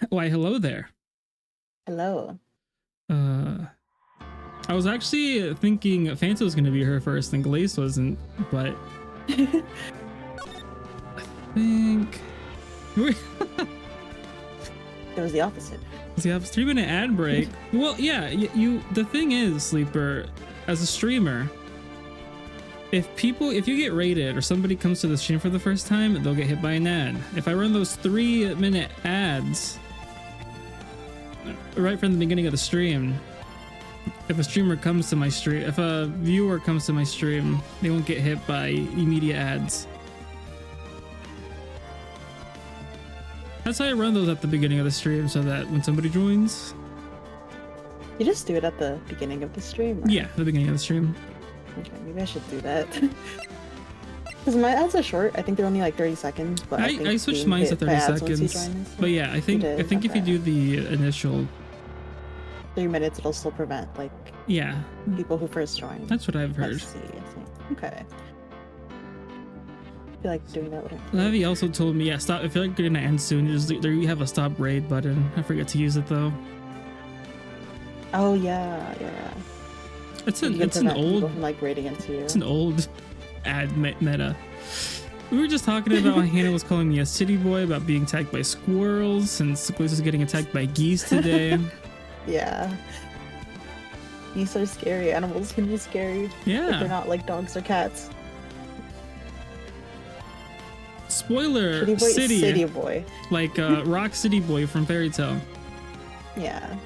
Why, hello there. Hello. I was actually thinking Fanta was going to be her first and Glaze wasn't, but I think It was the opposite. we have a 3-minute ad break. Well, yeah, you. The thing is, Sleeper, as a streamer, if you get rated or somebody comes to the stream for the first time, they'll get hit by an ad. If I run those 3-minute ads right from the beginning of the stream, if a streamer comes to my stream, if a viewer comes to my stream, they won't get hit by immediate ads. That's how I run those at the beginning of the stream, so that when somebody joins, You just do it at the beginning of the stream, right? yeah, the beginning of the stream. Okay, maybe I should do that. Because my ads are short. I think they're only like 30 seconds. But I switched mine to 30 seconds. But yeah, I think if you do the initial 3 minutes, it'll still prevent like people who first join. That's what I've heard. I think. Okay. I feel like doing that would. Levi also told me, stop. I feel like you're gonna end soon. There you have a stop raid button. I forget to use it though. Oh yeah. It's an old from, like raiding into you. It's an old ad meta. We were just talking about how Hannah was calling me a city boy about being attacked by squirrels, since Glaze is getting attacked by geese today. Yeah. Geese are scary. Animals can be scary. Yeah. If they're not like dogs or cats. Spoiler, city boy. Like Rock City Boy from Fairy Tale. Yeah.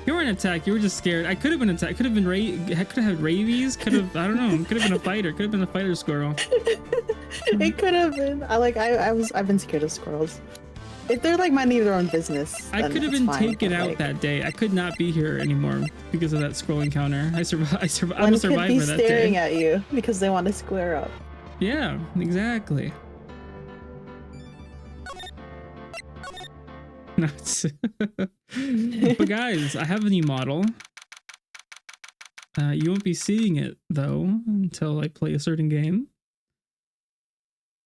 You weren't attacked, you were just scared. I could have been attacked. Could have had rabies. Could have, I don't know. Could have been a fighter. Could have been a fighter squirrel. It could have been. I've been scared of squirrels. If they're like minding their own business. I could have been taken out that day. I could not be here anymore because of that squirrel encounter. I survived. I'm a survivor that day. Could be staring at you because they want to square up. Yeah, exactly. Nuts. But guys, I have a new model. You won't be seeing it though until I play a certain game.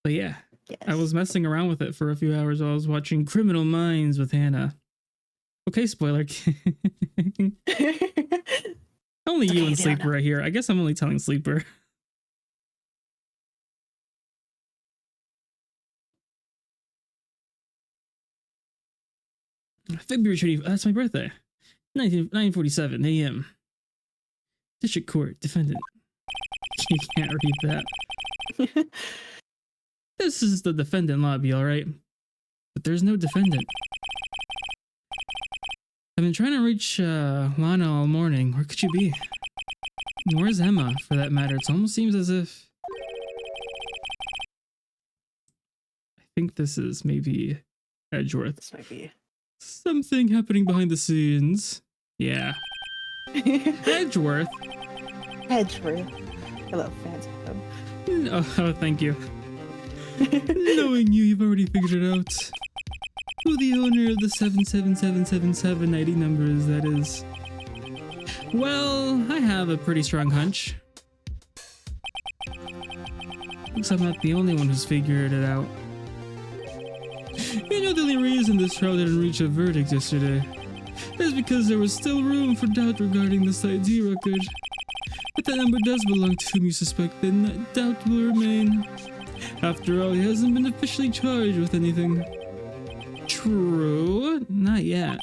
But yeah, yes. I was messing around with it for a few hours while I was watching Criminal Minds with Hannah. Okay, spoiler. Only you and Sleeper are here. I guess I'm only telling Sleeper. February 20th, that's my birthday. 9:47 a.m. District Court, defendant. You can't read that. This is the defendant lobby, alright? But there's no defendant. I've been trying to reach Lana all morning. Where could she be? And where's Emma, for that matter? It almost seems as if... I think this is maybe Edgeworth. This might be... Something happening behind the scenes. Yeah. Edgeworth. Hello, fans. Oh, thank you. Knowing you've already figured it out. Who the owner of the 77777 ID number is, that is. Well, I have a pretty strong hunch. Looks like I'm not the only one who's figured it out. You know, the only reason this trial didn't reach a verdict yesterday is because there was still room for doubt regarding the Site Z record. If that number does belong to whom you suspect, then that doubt will remain. After all, he hasn't been officially charged with anything. True, not yet.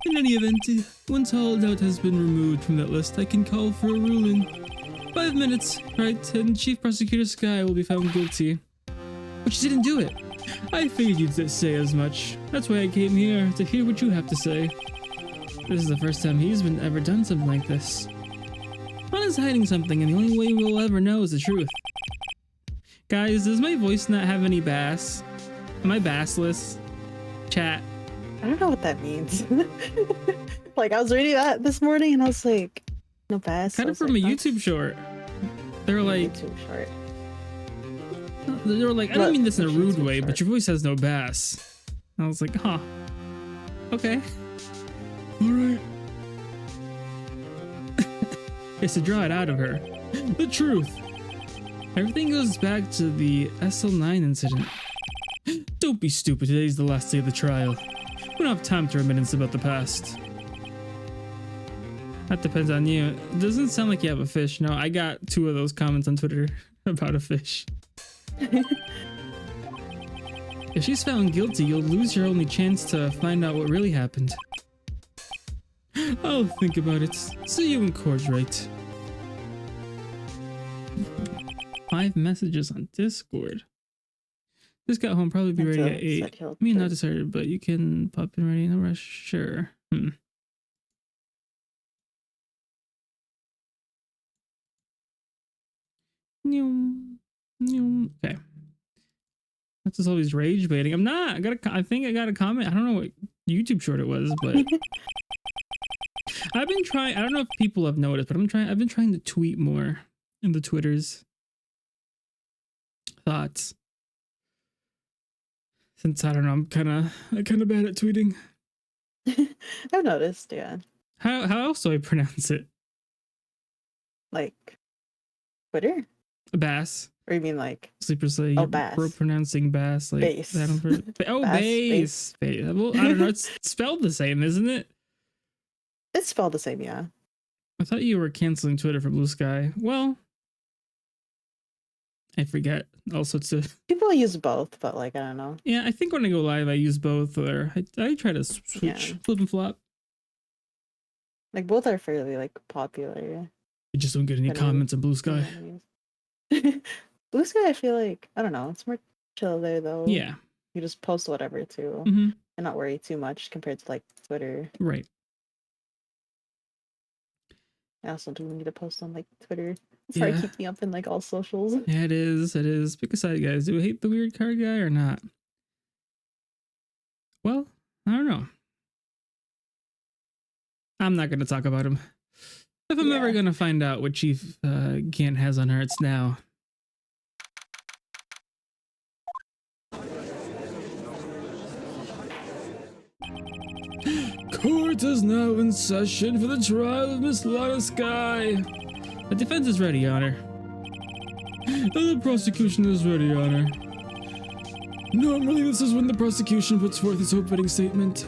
In any event, once all doubt has been removed from that list, I can call for a ruling. 5 minutes, right, and Chief Prosecutor Sky will be found guilty. But she didn't do it. I figured you'd say as much. That's why I came here, to hear what you have to say. This is the first time he's ever done something like this. Lana's hiding something, and the only way we'll ever know is the truth. Guys, does my voice not have any bass? Am I bassless? Chat. I don't know what that means. Like, I was reading that this morning, and I was like, no bass. Kind of from a YouTube short. They were like... YouTube short. They were like, I don't mean this in a rude way, but your voice has no bass. And I was like, huh. Okay. Alright. It's to draw it out of her. The truth. Everything goes back to the SL9 incident. Don't be stupid. Today's the last day of the trial. We don't have time to reminisce about the past. That depends on you. It doesn't sound like you have a fish. No, I got 2 of those comments on Twitter about a fish. If she's found guilty, you'll lose your only chance to find out what really happened. I'll think about it. See you in court, Wright. 5 messages on Discord. Just got home, probably be ready at 8. I mean, not decided, but you can pop in ready in a rush. Sure. Okay. That's just always rage baiting. I'm not. I think I got a comment. I don't know what YouTube short it was, but I've been trying. I don't know if people have noticed, but I've been trying to tweet more in the Twitters. Thoughts. Since I don't know, I'm kind of bad at tweeting. I've noticed, yeah. How else do I pronounce it? Like Twitter? Bass. Or you mean like Sleeper's like bass. Pronouncing bass like bass. Bass. Well, I don't know. It's spelled the same, isn't it? It's spelled the same, yeah. I thought you were canceling Twitter for Blue Sky. Well, I forget all sorts of people use both, but like I don't know. Yeah, I think when I go live, I use both, or I try to switch, flip and flop. Like both are fairly like popular. You just don't get any comments on Blue Sky. Blue Sky, I feel like I don't know. It's more chill there though. Yeah, you just post whatever too, and not worry too much compared to like Twitter. Right. I also do need to post on like Twitter. It's hard to keep me up in like all socials. Yeah, it is. It is. Pick a side, guys. Do we hate the weird card guy or not? Well, I don't know. I'm not going to talk about him. If I'm ever going to find out what Chief Gant has on her, it's now. Court is now in session for the trial of Miss Lana Sky. The defense is ready, Your Honor. And the prosecution is ready, Your Honor. Normally, this is when the prosecution puts forth its opening statement.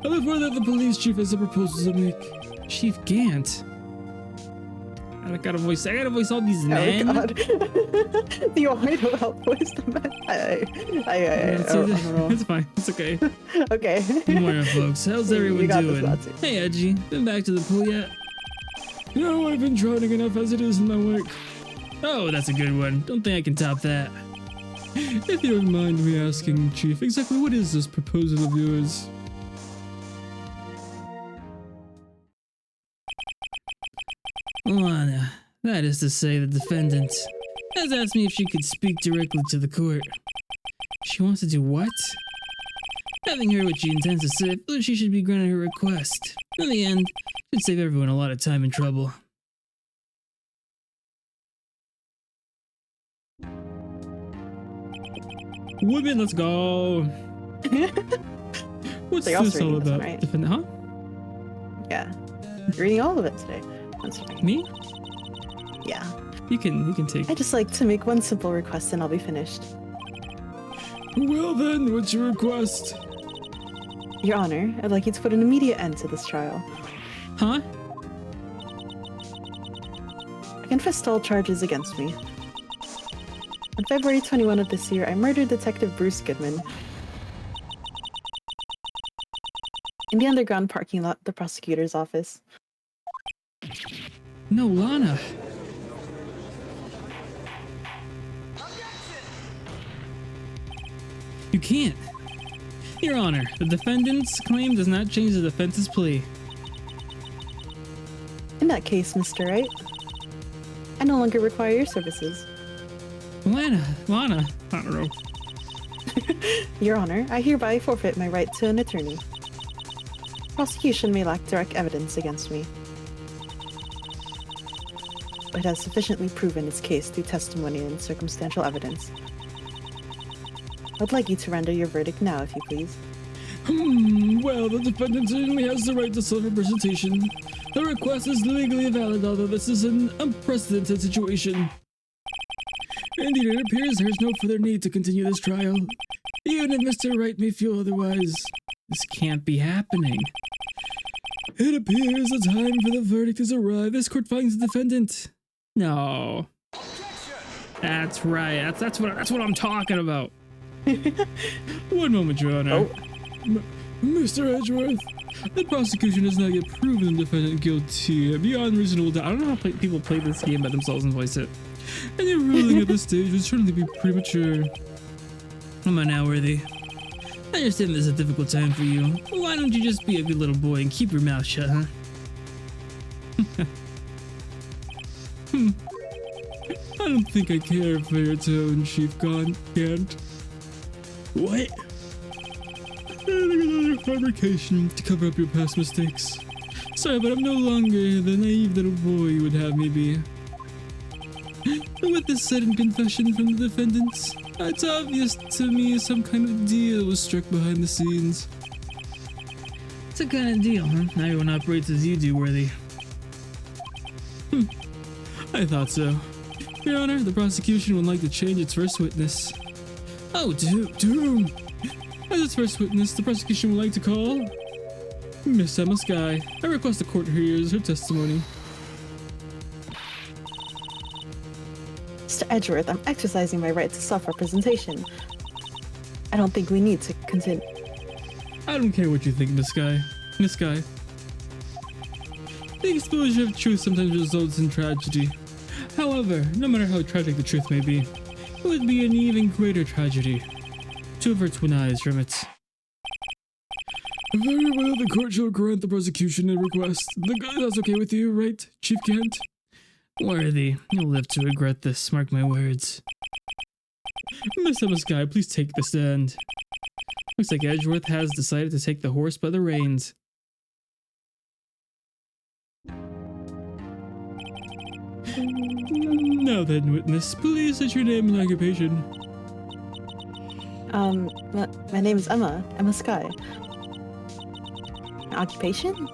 However, that the police chief has a proposal to make. Chief Gant. I gotta voice all these men. Oh god. Do you want me to help voice the men? I don't know. It's fine. It's okay. Okay. Good morning, folks. How's everyone doing? Hey, Edgy. Been back to the pool yet? No, I've been drowning enough as it is in my work. Oh, that's a good one. Don't think I can top that. If you don't mind me asking, Chief, exactly what is this proposal of yours? Lana, that is to say the defendant, has asked me if she could speak directly to the court. She wants to do what? Having heard what she intends to say, I feel she should be granted her request. In the end, it should save everyone a lot of time and trouble. Women, let's go! What's this all about? Right? Huh? Yeah. You're reading all of it today. Me? Yeah. You can take. I just like to make one simple request and I'll be finished. Well then, what's your request? Your Honor, I'd like you to put an immediate end to this trial. Huh? I confess to all charges against me. On February 21 of this year, I murdered Detective Bruce Goodman in the underground parking lot of the prosecutor's office. No, Lana. You can't. Your Honor, the defendant's claim does not change the defense's plea. In that case, Mr. Wright, I no longer require your services. Lana, I don't know. Your Honor, I hereby forfeit my right to an attorney. Prosecution may lack direct evidence against me, but has sufficiently proven its case through testimony and circumstantial evidence. I'd like you to render your verdict now, if you please. Well, the defendant certainly has the right to self-representation. The request is legally valid, although this is an unprecedented situation. Indeed, it appears there is no further need to continue this trial. Even if Mr. Wright may feel otherwise, this can't be happening. It appears the time for the verdict has arrived. This court finds the defendant. No. That's right. That's what I'm talking about. One moment, Your Honor. Oh. Mr. Edgeworth, the prosecution has not yet proven the defendant guilty beyond reasonable doubt. I don't know how people play this game by themselves and voice it. And your ruling at this stage would certainly be premature. Come on now, Worthy. I understand this is a difficult time for you. Why don't you just be a good little boy and keep your mouth shut, huh? I don't think I care for your tone, Chief Gant. What? Another fabrication to cover up your past mistakes. Sorry, but I'm no longer the naive little boy you would have me be. With this sudden confession from the defendants, it's obvious to me some kind of deal was struck behind the scenes. It's a kind of deal, huh? Now everyone operates as you do, Worthy. I thought so. Your Honor, the prosecution would like to change its first witness. Oh, Doom! As its first witness, the prosecution would like to call Miss Emma Sky. I request the court hears her testimony. Mr. Edgeworth, I'm exercising my right to self-representation. I don't think we need to continue. I don't care what you think, Miss Sky. Miss Sky. The exposure of truth sometimes results in tragedy. However, no matter how tragic the truth may be, it would be an even greater tragedy to avert twin eyes from it. Very well, the court shall grant the prosecution a request. That's okay with you, right, Chief Gant? Worthy, you'll live to regret this, mark my words. Miss Emma Sky, please take the stand. Looks like Edgeworth has decided to take the horse by the reins. Now then, witness, please state your name and occupation. My name is Emma Sky. My occupation?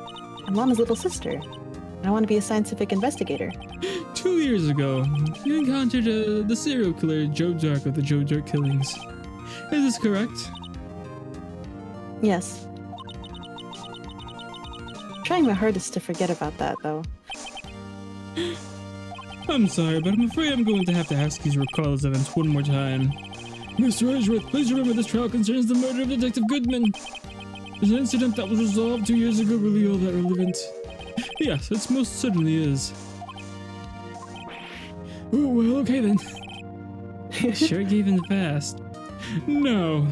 I'm Mama's little sister, and I want to be a scientific investigator. 2 years ago, you encountered the serial killer Joe Dark of the Joe Dark killings. Is this correct? Yes. I'm trying my hardest to forget about that, though. I'm sorry, but I'm afraid I'm going to have to ask you to recall those events one more time. Mr. Edgeworth, please remember this trial concerns the murder of Detective Goodman. There's an incident that was resolved 2 years ago, really all that relevant. Yes, it most certainly is. Oh, well, okay then. Sure gave in the past. No.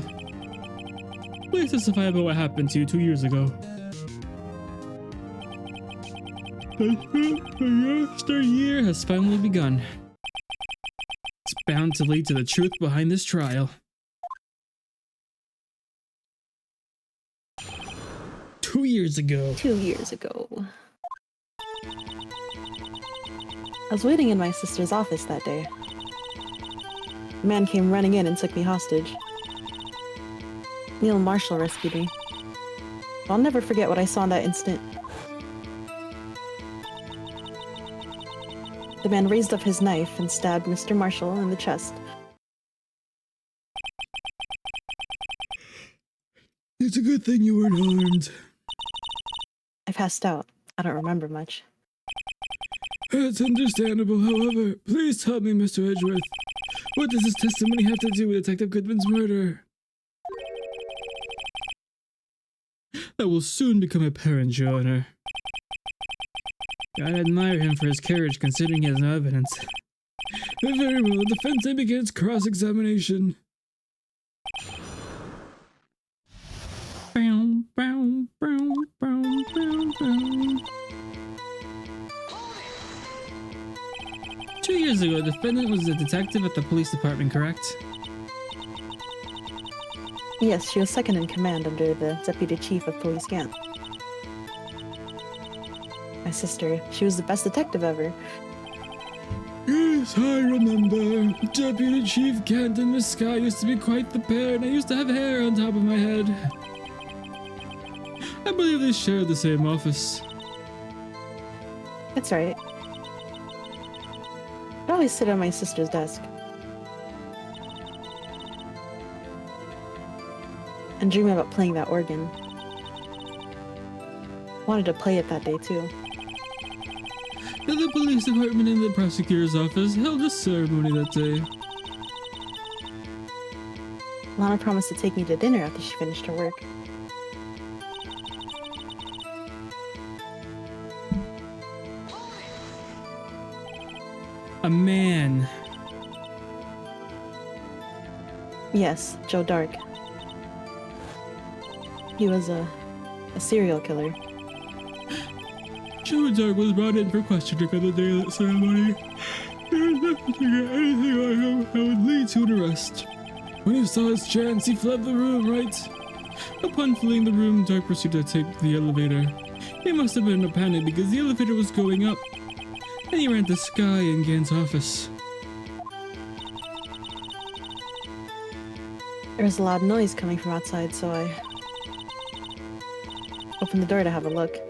Please testify about what happened to you 2 years ago. The year has finally begun. It's bound to lead to the truth behind this trial. 2 years ago. 2 years ago. I was waiting in my sister's office that day. A man came running in and took me hostage. Neil Marshall rescued me. I'll never forget what I saw in that instant. The man raised up his knife and stabbed Mr. Marshall in the chest. It's a good thing you weren't harmed. I passed out. I don't remember much. That's understandable, however. Please tell me, Mr. Edgeworth, what does this testimony have to do with Detective Goodman's murder? That will soon become apparent, Your Honor. I admire him for his courage, considering he has no evidence. Very well, the defense then begins cross-examination. Bow, bow, bow, bow, bow, bow. 2 years ago, the defendant was a detective at the police department, correct? Yes, she was second in command under the Deputy Chief of Police Gant. My sister, she was the best detective ever. Yes, I remember. Deputy Chief Gant and Miss Sky used to be quite the pair, and I used to have hair on top of my head. I believe they shared the same office. That's right. I'd always sit at my sister's desk. and dream about playing that organ. Wanted to play it that day too. The police department and the prosecutor's office held a ceremony that day. Lana promised to take me to dinner after she finished her work. A man. Yes, Joe Dark. He was a serial killer. Joe Dark was brought in for questioning on the day of that ceremony. There was nothing anything on him that would lead to an arrest. When he saw his chance, he fled the room, right? Upon fleeing the room, Dark proceeded to take the elevator. He must have been in a panic because the elevator was going up. And he ran to Sky in Gan's office. There was a loud noise coming from outside, so I opened the door to have a look.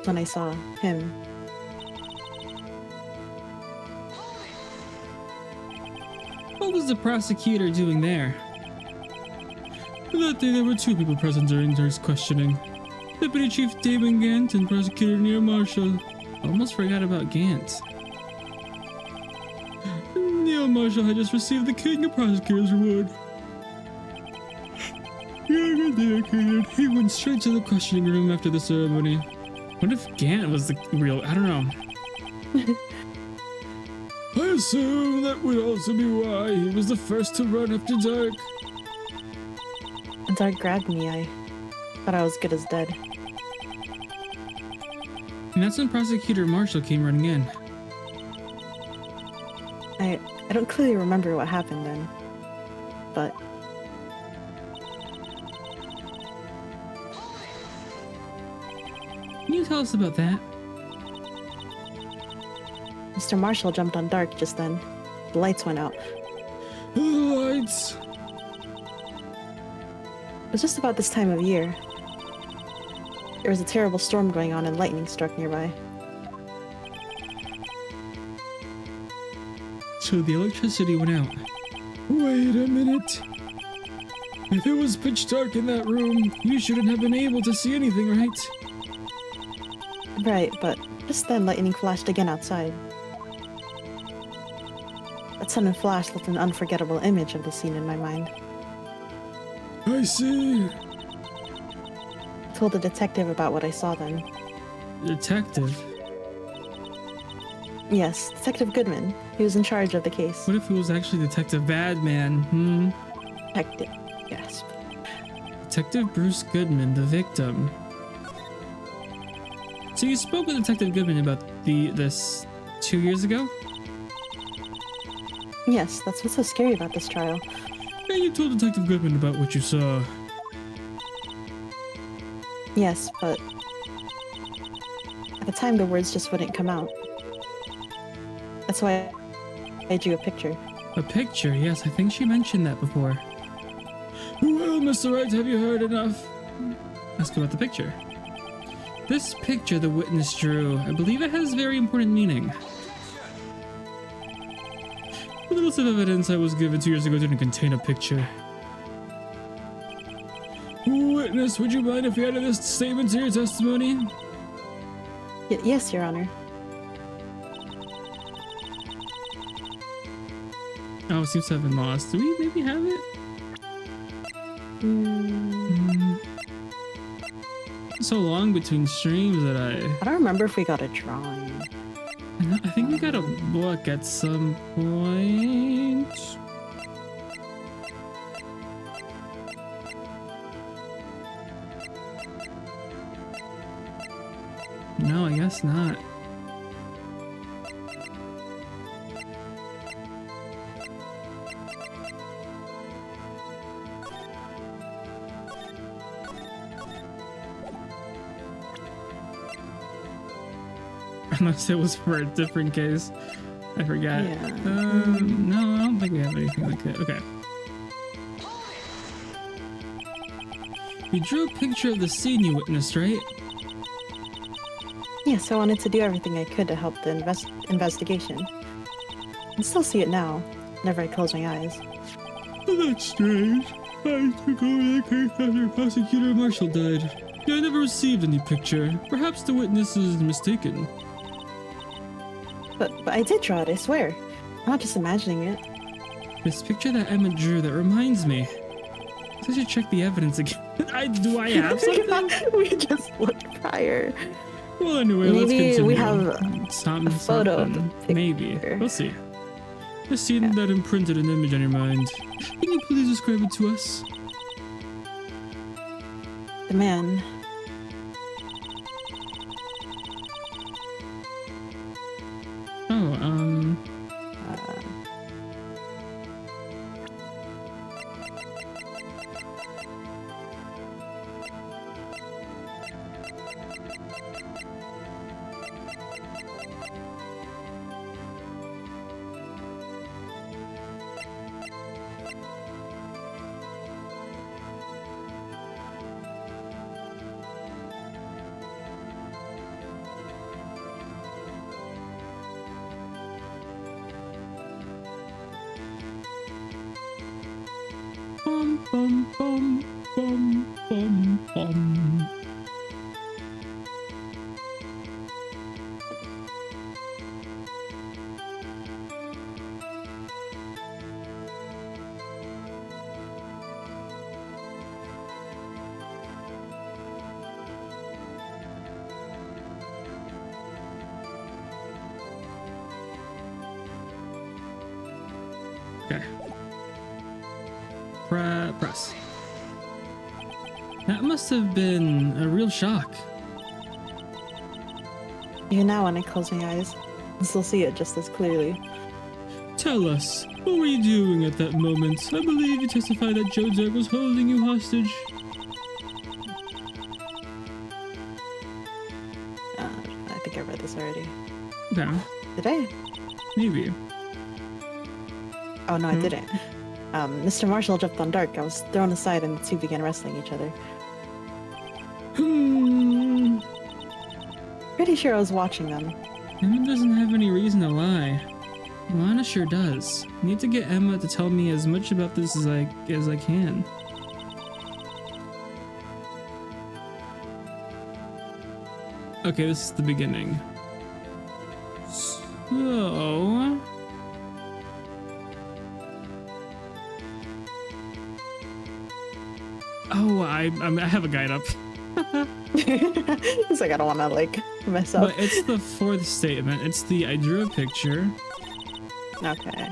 When I saw him. What was the prosecutor doing there? That day there were two people present during Dark's questioning. Deputy Chief Damon Gant and Prosecutor Neil Marshall. Almost forgot about Gant. Neil Marshall had just received the King of Prosecutors Award. Young and dedicated, he went straight to the questioning room after the ceremony. What if Gant was the real... I don't know. I assume that would also be why he was the first to run after Dark. When Dark grabbed me, I thought I was good as dead. And that's when Prosecutor Marshall came running in. I don't clearly remember what happened then, but... Can you tell us about that? Mr. Marshall jumped on Dark just then. The lights went out. The lights! It was just about this time of year. There was a terrible storm going on and lightning struck nearby. So the electricity went out. Wait a minute. If it was pitch dark in that room, you shouldn't have been able to see anything, right? Right, but just then lightning flashed again outside. That sudden flash left an unforgettable image of the scene in my mind. I see. I told the detective about what I saw then. Detective? Yes, Detective Goodman. He was in charge of the case. What if he was actually Detective Badman? Detective. Yes. Detective Bruce Goodman, the victim. So you spoke with Detective Goodman about this 2 years ago? Yes, that's what's so scary about this trial. And you told Detective Goodman about what you saw. Yes, but at the time the words just wouldn't come out. That's why I drew a picture. A picture? Yes, I think she mentioned that before. Well, Mr. Wright, have you heard enough? Ask about the picture. This picture the witness drew, I believe it has very important meaning. The little bit of evidence I was given 2 years ago didn't contain a picture. Witness, would you mind if we added this statement to your testimony? Yes, Your Honor. Oh, it seems to have been lost. Do we maybe have it? So long between streams that I don't remember if we got a drawing. I think we got a book at some point. No, I guess not. Unless it was for a different case. I forgot. Yeah. No, I don't think we have anything like that. Okay. You drew a picture of the scene you witnessed, right? Yes, I wanted to do everything I could to help the investigation. I can still see it now, whenever I close my eyes. That's strange. I took over the case after Prosecutor Marshall died. I never received any picture. Perhaps the witness is mistaken. But I did draw it, I swear. I'm not just imagining it. This picture that Emma drew, that reminds me. I should check the evidence again. Do I have something? We just looked prior. Well, anyway, let's Maybe continue. we have something, a photo of the picture. Maybe. We'll see. Just seen that imprinted an image on your mind. Can you please describe it to us? The man. Oh, bum, bum, bum, bum, bum. Okay. Press. That must have been a real shock. Even now when I close my eyes, I still see it just as clearly. Tell us, what were you doing at that moment? I believe you testified that Joe was holding you hostage. I think I read this already. Okay. Did I? Maybe. Oh no, I didn't. Mr. Marshall jumped on Dark. I was thrown aside and the two began wrestling each other. Pretty sure I was watching them. Emma doesn't have any reason to lie. Lana sure does. I need to get Emma to tell me as much about this as I can. Okay, this is the beginning. So... Oh, I have a guide up. It's like I don't want to like mess up. But it's the fourth statement. It's the I drew a picture. Okay.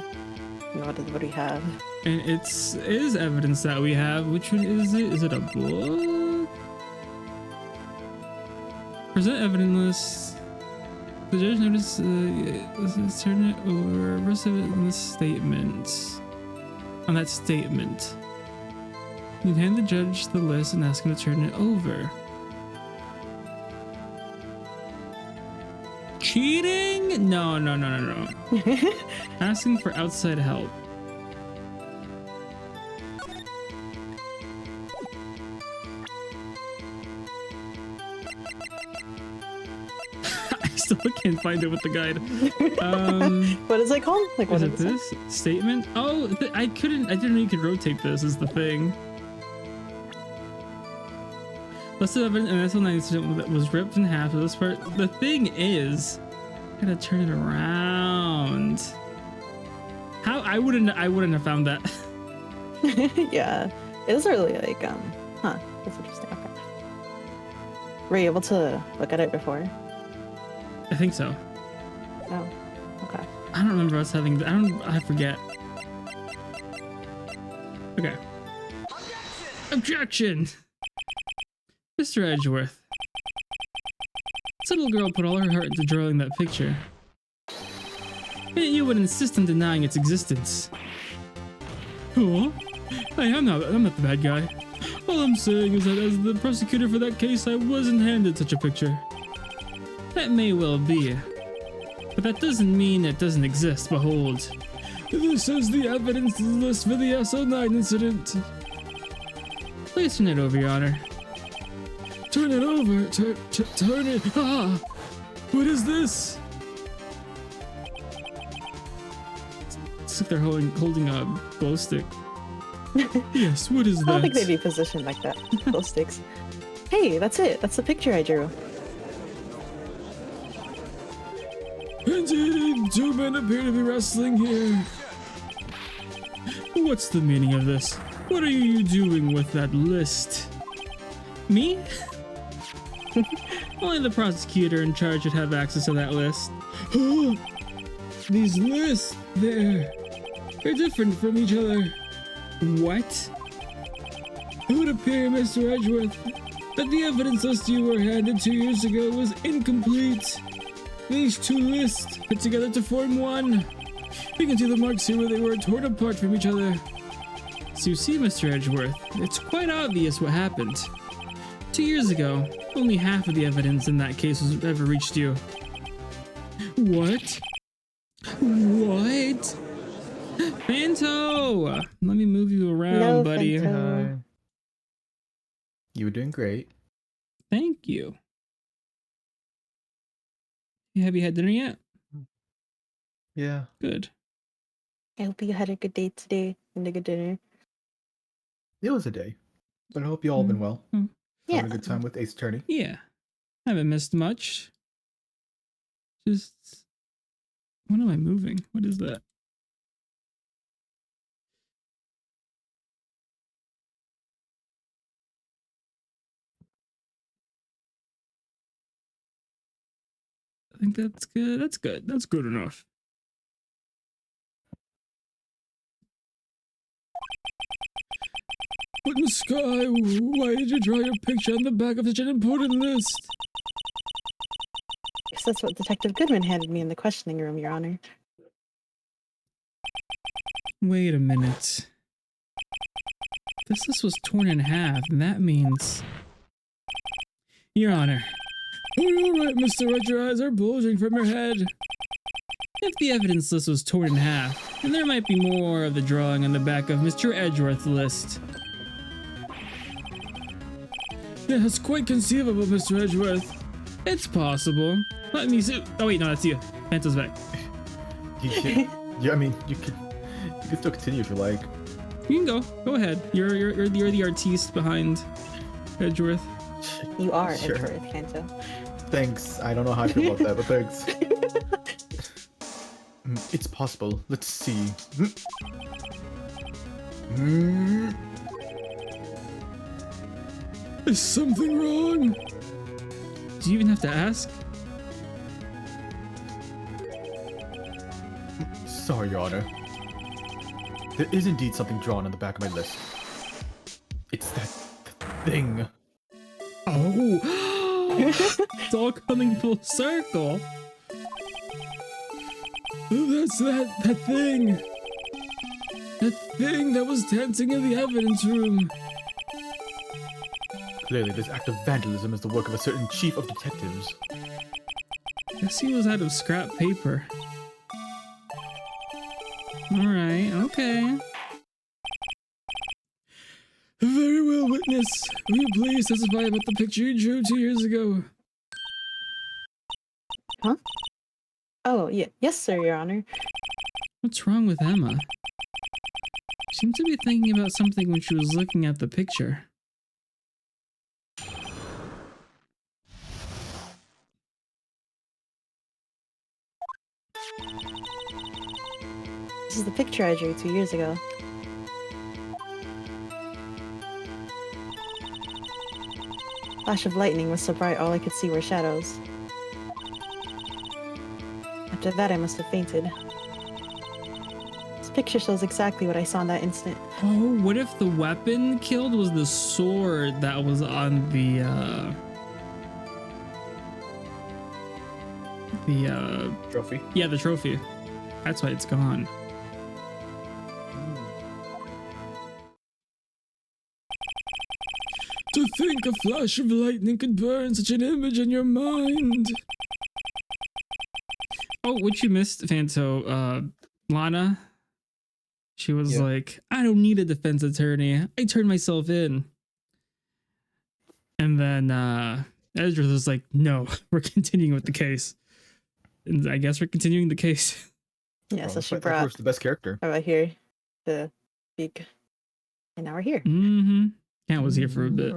What do we have? And it is evidence that we have. Which one is it? Is it a book? Present evidence list. The judge noticed turn it over. Rest of it in the statement. On that statement. You'd hand the judge the list and ask him to turn it over. Cheating? No. Asking for outside help. I still can't find it with the guide. What is it called? Like, what is it this? Statement? Oh, I didn't know you could rotate this is the thing. List of evidence and that's an incident that was ripped in half. So this part, the thing is, I gotta turn it around. How I wouldn't have found that. Yeah, it is really like huh? That's interesting. Okay, were you able to look at it before? I think so. Oh, okay. I don't remember us having. I forget. Okay. Objection. Mr. Edgeworth. This little girl put all her heart into drawing that picture. Yet you would insist on denying its existence. Huh? Hey, I'm not the bad guy. All I'm saying is that as the prosecutor for that case, I wasn't handed such a picture. That may well be. But that doesn't mean it doesn't exist. Behold. This is the evidence list for the SO9 incident. Please turn it over, Your Honor. Turn it over. Turn it. Ah! What is this? It's like they're holding a glow stick. Yes, what is I that? don't think they'd be positioned like that. Those sticks. Hey, that's it. That's the picture I drew. Indeed, two men appear to be wrestling here. What's the meaning of this? What are you doing with that list? Me? Only the prosecutor in charge should have access to that list. These lists, they're different from each other. What? It would appear, Mr. Edgeworth, that the evidence list you were handed 2 years ago was incomplete. These two lists put together to form one. You can see the marks here where they were torn apart from each other. So you see, Mr. Edgeworth, it's quite obvious what happened. 2 years ago, only half of the evidence in that case was ever reached you. What? What? Fanto! Let me move you around, No, buddy. Fanto. Hi. You were doing great. Thank you. Have you had dinner yet? Yeah. Good. I hope you had a good day today and a good dinner. It was a day. But I hope you all been well. Mm. Yeah. Having a good time with Ace Attorney. Yeah. Haven't missed much. Just... What am I moving? What is that? I think that's good. That's good. That's good enough. What in the sky? Why did you draw your picture on the back of such an important list? Because that's what Detective Goodman handed me in the questioning room, Your Honor. Wait a minute. This list was torn in half, and that means... Your Honor. Are you alright, Mr. Wright? Your eyes are bulging from your head. If the evidence list was torn in half, then there might be more of the drawing on the back of Mr. Edgeworth's list. Yeah, it's quite conceivable, Mr. Edgeworth. It's possible. Let me see. Oh wait, no, that's you. Panto's back. Yeah, I mean, you could still continue if you like. You can go. Go ahead. You're the artiste behind Edgeworth. You are Sure. Edgeworth, Kanto. Thanks. I don't know how I feel about that, but thanks. It's possible. Let's see. Is something wrong? Do you even have to ask? Sorry, Your Honor. There is indeed something drawn on the back of my list. It's that thing. Oh! It's all coming full circle. That's that thing. That thing that was dancing in the evidence room. Clearly, this act of vandalism is the work of a certain chief of detectives. Guess he was out of scrap paper. Alright, okay. Very well, witness. Will you please testify about the picture you drew 2 years ago? Huh? Oh, yeah. Yes, sir, Your Honor. What's wrong with Emma? She seemed to be thinking about something when she was looking at the picture. This is the picture I drew 2 years ago. Flash of lightning was so bright all I could see were shadows. After that, I must have fainted. This picture shows exactly what I saw in that instant. Oh, what if the weapon killed was the sword that was on the Trophy. yeah, the trophy. That's why it's gone. To think a flash of lightning could burn such an image in your mind. Oh, what you missed, Fanto, Lana. She was Yeah. like, I don't need a defense attorney. I turned myself in. And then Ezra was like, no, we're continuing with the case. And I guess we're continuing the case. Yeah, Oh, so that's she why brought Edward's the best character. over here to speak. And now we're here. Mm-hmm. Cat was here for a bit.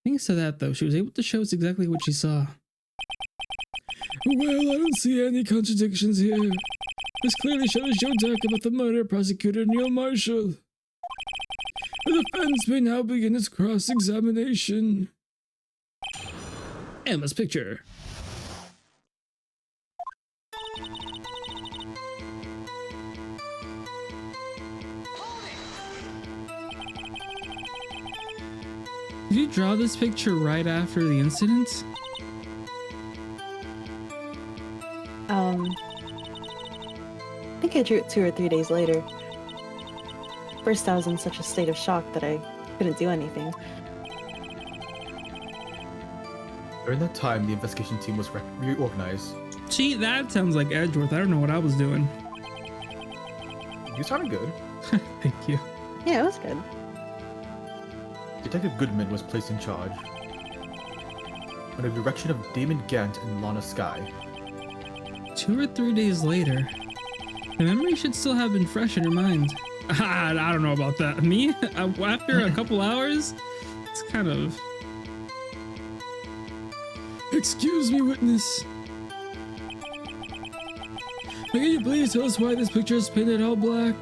Thanks to that, though, she was able to show us exactly what she saw. Well, I don't see any contradictions here. This clearly shows your talk about the murder prosecutor Neil Marshall. The defense may now begin its cross-examination. Emma's picture. Did you draw this picture right after the incident? I think I drew it 2 or 3 days later. First, I was in such a state of shock that I couldn't do anything. During that time, the investigation team was reorganized. Gee, that sounds like Edgeworth. I don't know what I was doing. You sounded good. Thank you. Yeah, it was good. Detective Goodman was placed in charge, under the direction of Damon Gant and Lana Skye. 2 or 3 days later, the memory should still have been fresh in her mind. I don't know about that. Me? After a couple hours? It's kind of... Excuse me, witness. Can you please tell us why this picture is painted all black?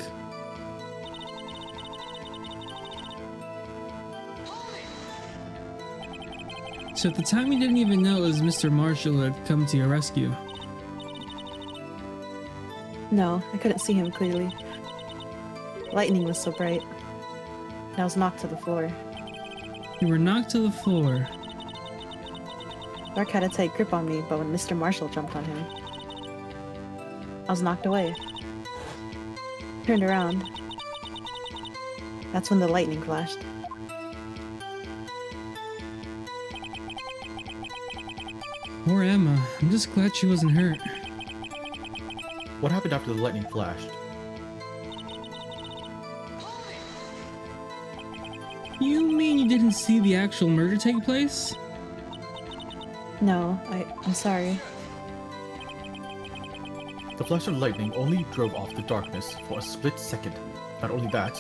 So at the time you didn't even know it was Mr. Marshall who had come to your rescue. No, I couldn't see him clearly. Lightning was so bright. And I was knocked to the floor. You were knocked to the floor. Dark had a tight grip on me, but when Mr. Marshall jumped on him, I was knocked away. Turned around. That's when the lightning flashed. Poor Emma. I'm just glad she wasn't hurt. What happened after the lightning flashed? You mean you didn't see the actual murder take place? No, I'm sorry. The flash of lightning only drove off the darkness for a split second. Not only that,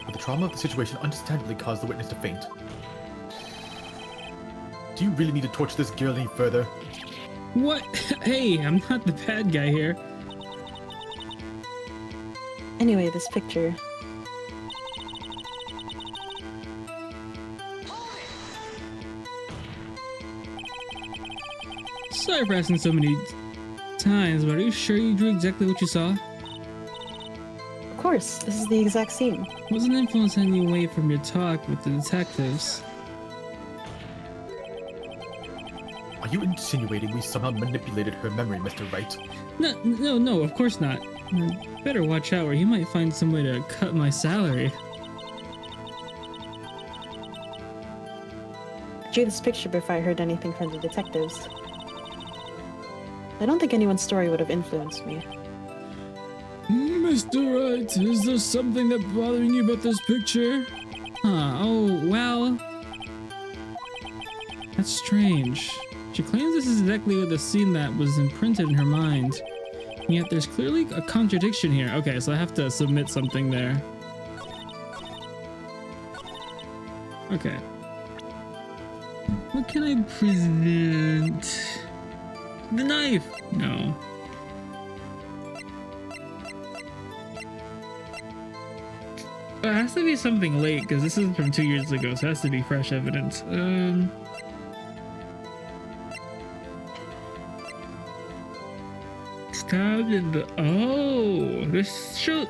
but the trauma of the situation understandably caused the witness to faint. Do you really need to torture this girl any further? What? Hey, I'm not the bad guy here. Anyway, this picture. Sorry for asking so many times, but are you sure you drew exactly what you saw? Of course, this is the exact scene. Wasn't influenced in any way from your talk with the detectives. Are you insinuating we somehow manipulated her memory, Mr. Wright? No, of course not. Better watch out or you might find some way to cut my salary. I drew this picture before I heard anything from the detectives. I don't think anyone's story would have influenced me. Mr. Wright, is there something that's bothering you about this picture? Oh, well... That's strange. She claims this is exactly the scene that was imprinted in her mind. And yet there's clearly a contradiction here. Okay, so I have to submit something there. Okay. What can I present? The knife! No. It has to be something late, because this isn't from 2 years ago, so it has to be fresh evidence. Stabbed in the... Oh! This shows...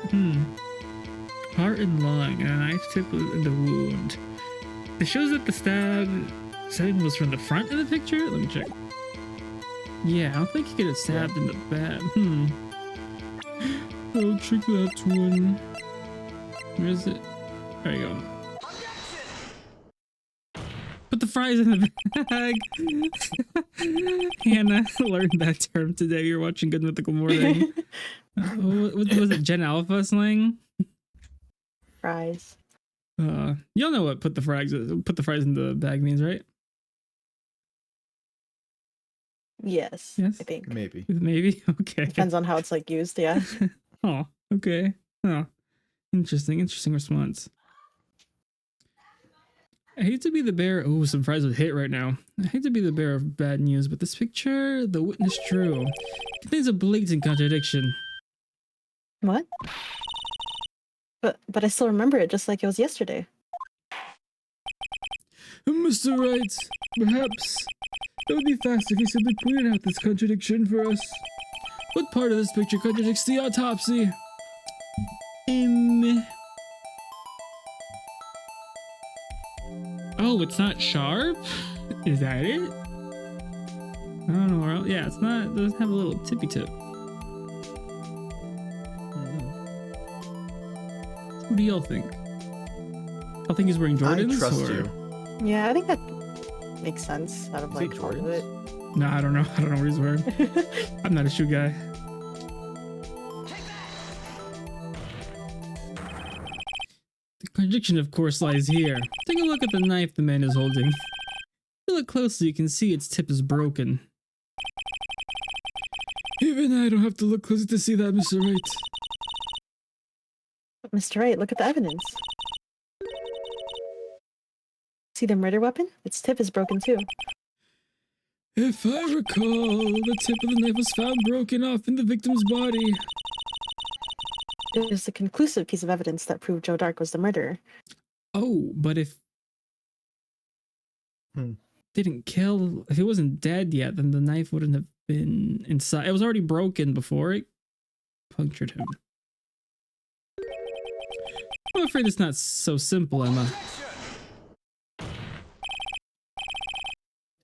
Heart and lung, and a knife tip in the wound. It shows that the stab setting was from the front of the picture? Let me check. Yeah, I don't think he could have stabbed in the back. I'll check that one. Where is it? There you go. Put the fries in the bag. Hannah learned that term today. You're watching Good Mythical Morning. What was it? Gen Alpha slang? Fries. Y'all know what put the fries in the bag means, right? Yes, Yes? I think. Maybe. Maybe? Okay. Depends on how it's like used, yeah. Oh, okay. Oh, interesting response. I hate to be the bearer. Oh, some fries would hit right now. I hate to be the bearer of bad news, but this picture, the witness drew, contains a blatant contradiction. What? But I still remember it just like it was yesterday. Mr. Wright, perhaps it would be faster if you simply pointed out this contradiction for us. What part of this picture contradicts the autopsy? Oh, it's not sharp? Is that it? I don't know where else. Yeah, it's not. It doesn't have a little tippy tip. What do y'all think? I think he's wearing Jordans. I trust or... you. Yeah, I think that makes sense out of Is it like all of Jordans? it. No, I don't know. I don't know what he's wearing. I'm not a shoe guy. The contradiction, of course, lies here. Take a look at the knife the man is holding. If you look closely, you can see its tip is broken. Even I don't have to look closely to see that, Mr. Wright. But Mr. Wright, look at the evidence. See the murder weapon? Its tip is broken too. If I recall, the tip of the knife was found broken off in the victim's body. It was a conclusive piece of evidence that proved Joe Dark was the murderer. Oh, but if didn't kill, if he wasn't dead yet, then the knife wouldn't have been inside. It was already broken before it punctured him. I'm afraid it's not so simple, Emma.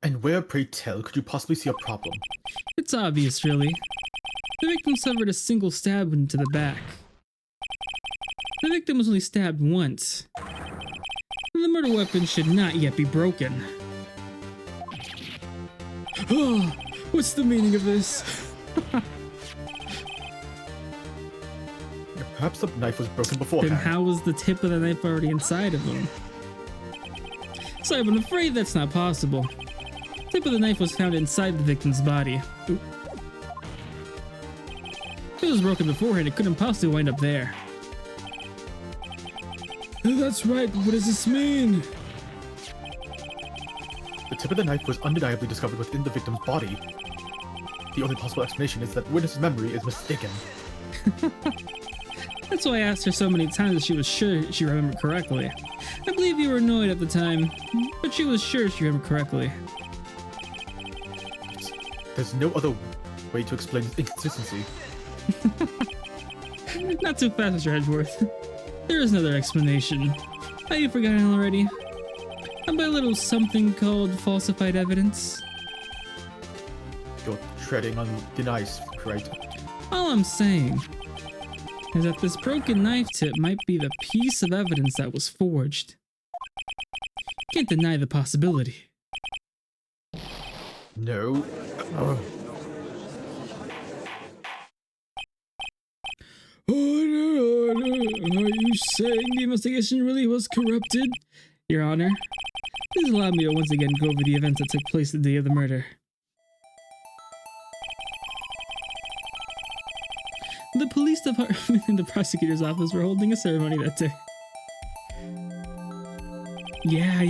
And where, pray tell, could you possibly see a problem? It's obvious, really. The victim suffered a single stab wound to the back. The victim was only stabbed once. The murder weapon should not yet be broken. Oh, what's the meaning of this? Perhaps the knife was broken beforehand. Then how was the tip of the knife already inside of him? Sorry, but I'm afraid that's not possible. The tip of the knife was found inside the victim's body. Oop. If it was broken beforehand, it couldn't possibly wind up there. That's right, what does this mean? The tip of the knife was undeniably discovered within the victim's body. The only possible explanation is that witness's memory is mistaken. That's why I asked her so many times if she was sure she remembered correctly. I believe you were annoyed at the time, but she was sure she remembered correctly. There's no other way to explain this inconsistency. Not too fast, Mr. Edgeworth. There is another explanation. Have you forgotten already? About a little something called falsified evidence? You're treading on thin ice, right? All I'm saying is that this broken knife tip might be the piece of evidence that was forged. Can't deny the possibility. No. Order, order. Are you saying the investigation really was corrupted? Your Honor, please allow me to once again go over the events that took place the day of the murder. The police department and the prosecutor's office were holding a ceremony that day. Yeah,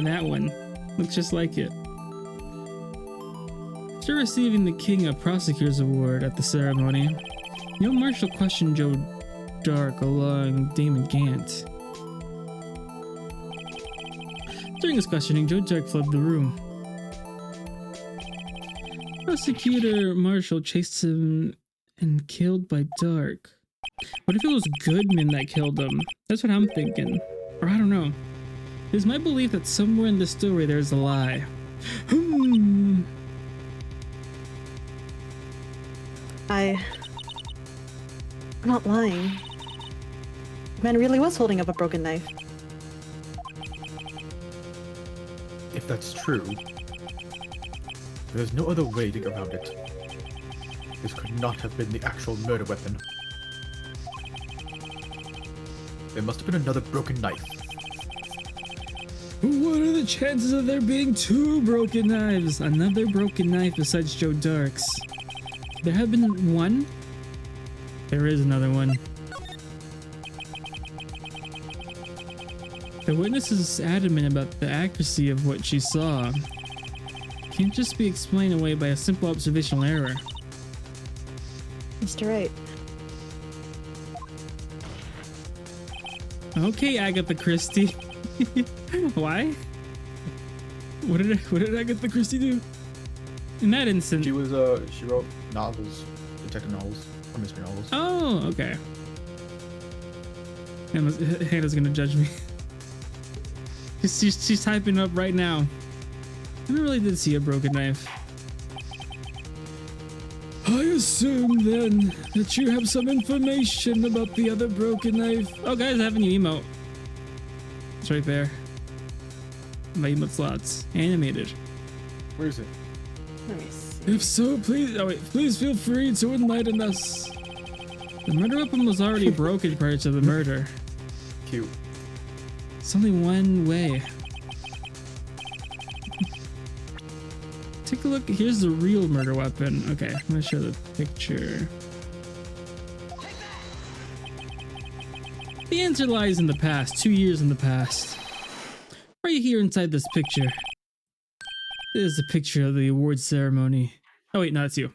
that one. Looks just like it. After receiving the King of Prosecutors Award at the ceremony, young Marshall questioned Joe Dark along Damon Gant. During his questioning, Joe Dark fled the room. Prosecutor Marshall chased him and killed by Dark. What if it was Goodman that killed him? That's what I'm thinking. Or I don't know. It is my belief that somewhere in this story there's a lie. I'm not lying. The man really was holding up a broken knife. If that's true, there's no other way to get around it. This could not have been the actual murder weapon. There must have been another broken knife. What are the chances of there being 2 broken knives? Another broken knife besides Joe Dark's. There have been 1? There is another one. The witness is adamant about the accuracy of what she saw. Can't just be explained away by a simple observational error. Mr. Wright. Okay, Agatha Christie. Why? What did Agatha Christie do? In that instant. She wrote novels, detective novels, or mystery novels. Oh, okay. Hannah's gonna judge me. She's typing up right now. I really did see a broken knife. I assume then that you have some information about the other broken knife. Oh, guys, I have a new emote. It's right there. My emote slots. Animated. Where is it? Let me see. If so, please feel free to enlighten us. The murder weapon was already broken prior to the murder. Cute. It's only one way. Take a look. Here's the real murder weapon. Okay, I'm gonna show the picture. The answer lies in the past, 2 years in the past. Right here inside this picture. This is a picture of the award ceremony. Oh wait, no, it's you.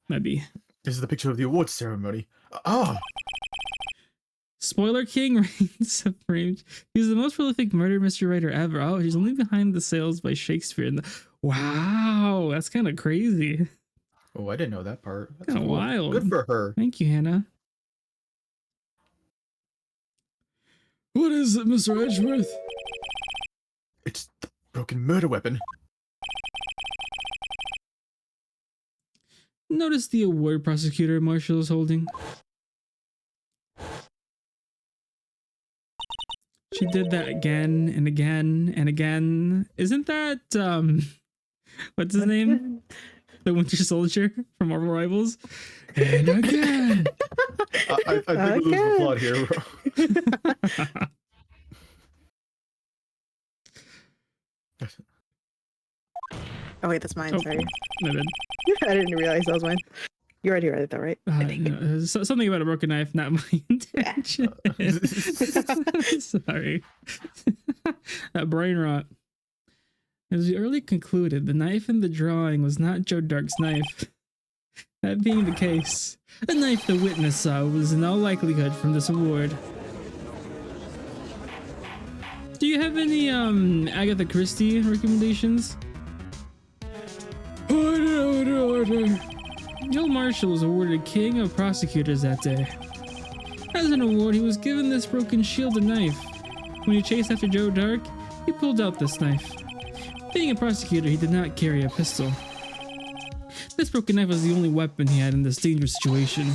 Might be. This is the picture of the awards ceremony. Ah! Spoiler King reigns supreme. He's the most prolific murder mystery writer ever. Oh, he's only behind the sales by Shakespeare. Wow, that's kind of crazy. Oh, I didn't know that part. That's Kind of cool. wild. Good for her. Thank you, Hannah. What is it, Mr. Edgeworth? It's the broken murder weapon. Notice the award prosecutor Marshall is holding. She did that again and again and again. Isn't that what's his name? The Winter Soldier from Marvel Rivals? And again. I think we're losing the plot here, bro. Oh wait, that's mine. Oh, Sorry. my bad. I didn't realize that was mine. You already read it though, right? No, something about a broken knife, not my intention. Sorry. That brain rot. As we early concluded, the knife in the drawing was not Joe Dark's knife. That being the case, the knife the witness saw was in all likelihood from this award. Do you have any Agatha Christie recommendations? Order. Neil Marshall was awarded King of Prosecutors that day. As an award, he was given this broken shield and knife. When he chased after Joe Dark, he pulled out this knife. Being a prosecutor, he did not carry a pistol. This broken knife was the only weapon he had in this dangerous situation.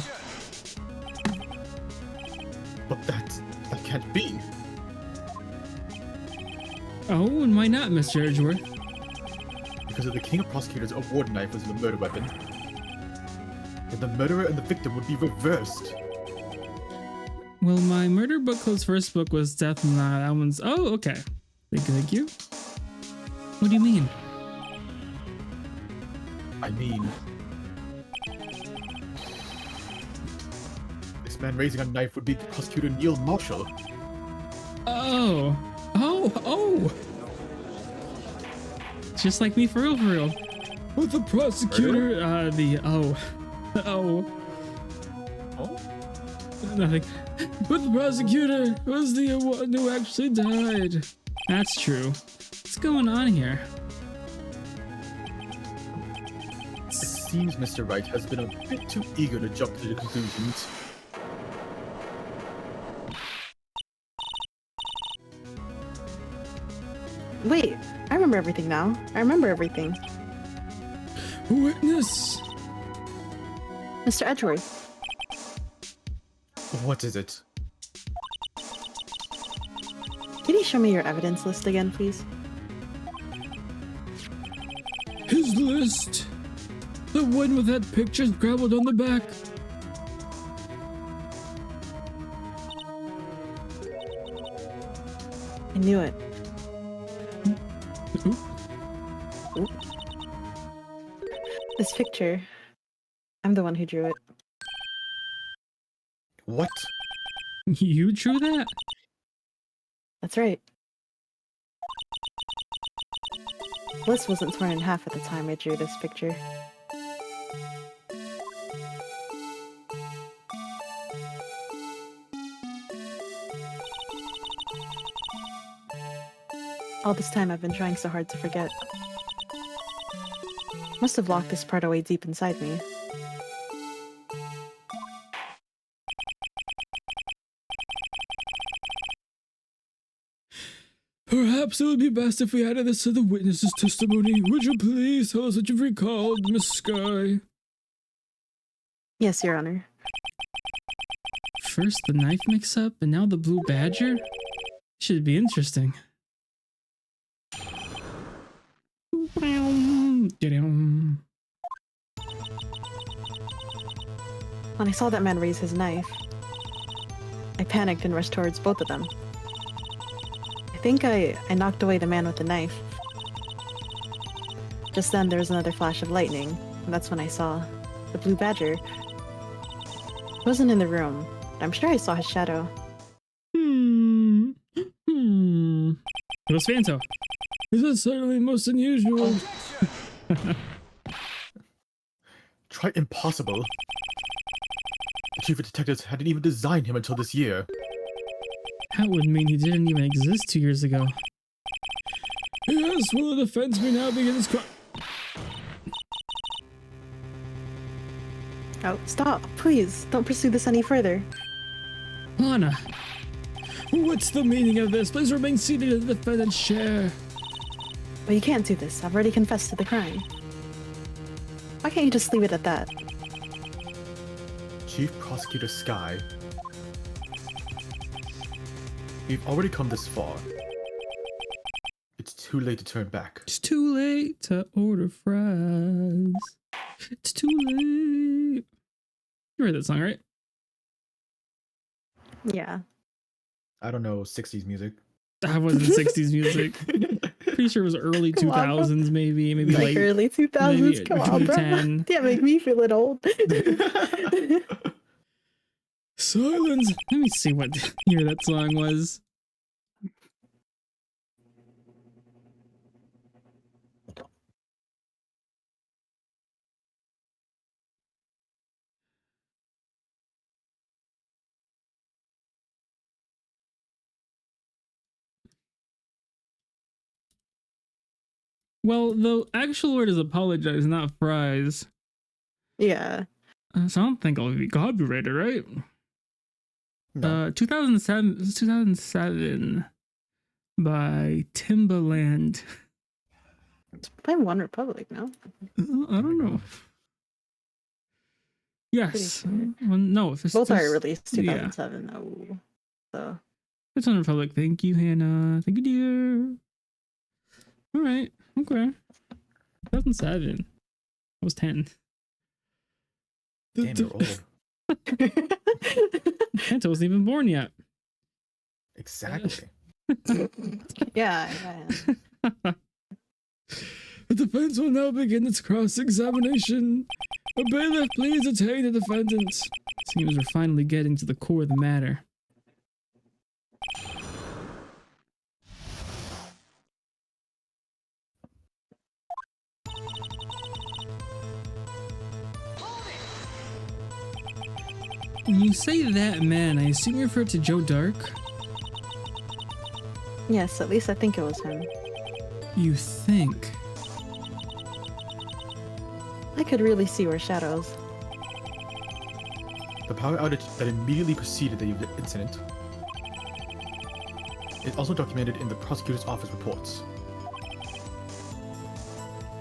But that can't be. Oh, and why not, Mr. Edgeworth? Because if the King of Prosecutors' award knife was the murder weapon, then the murderer and the victim would be reversed. Well, my murder book club's first book was Death and that one's... Oh, okay. Thank you. What do you mean? I mean... this man raising a knife would be Prosecutor Neil Marshall. Oh. Just like me, for real. With the prosecutor, Oh? Nothing. But the prosecutor was the one who actually died. That's true. What's going on here? It seems Mr. Wright has been a bit too eager to jump to the conclusions. Wait, I remember everything now. I remember everything. Witness! Mr. Edgeworth, What is it? can you show me your evidence list again, please? His list! The one with that picture scrabbled on the back. I knew it. Oop. This picture, I'm the one who drew it. What? You drew that? That's right. Bliss wasn't torn in half at the time I drew this picture. All this time I've been trying so hard to forget. Must have locked this part away deep inside me. Perhaps it would be best if we added this to the witness's testimony. Would you please tell us what you've recalled, Miss Sky? Yes, Your Honor. First the knife mix-up, and now the blue badger? Should be interesting. When I saw that man raise his knife, I panicked and rushed towards both of them. I think I knocked away the man with the knife. Just then there was another flash of lightning, and that's when I saw the blue badger. He wasn't in the room, but I'm sure I saw his shadow. It was Fanto. This is certainly most unusual. Try impossible. The chief of detectives hadn't even designed him until this year. That would mean he didn't even exist 2 years ago. Yes, will the defense may now begin its Oh, stop. Please, don't pursue this any further. Lana, what's the meaning of this? Please remain seated in the defendant's chair. But you can't do this. I've already confessed to the crime. Why can't you just leave it at that? Chief Prosecutor Sky, we've already come this far. It's too late to turn back. It's too late to order fries. It's too late. You heard that song, right? Yeah. I don't know 60s music. That wasn't 60s music. Pretty sure it was early Come on, bro. 2000s, maybe Like like early 2000s? maybe Come on, bro. 2010. Can't make me feel it old. Silence. Let me see what year that song was. Well, the actual word is apologize, not fries. Yeah. So I don't think I'll be copyrighted, right? No. 2007 by Timbaland. It's by One Republic, no? I don't know. Yes. Pretty Well, no. Both are released yeah. 2007, though. So. It's on Republic. Thank you, Hannah. Thank you, dear. All right. Okay. 2007. I was 10. Damn, you're old. Santa wasn't even born yet. Exactly. Yeah. The defense will now begin its cross-examination. A bailiff, please detain the defendant. Seems we're finally getting to the core of the matter. When you say that man, I assume you refer to Joe Dark? Yes, at least I think it was him. You think? I could really see where shadows. The power outage that immediately preceded the incident is also documented in the prosecutor's office reports.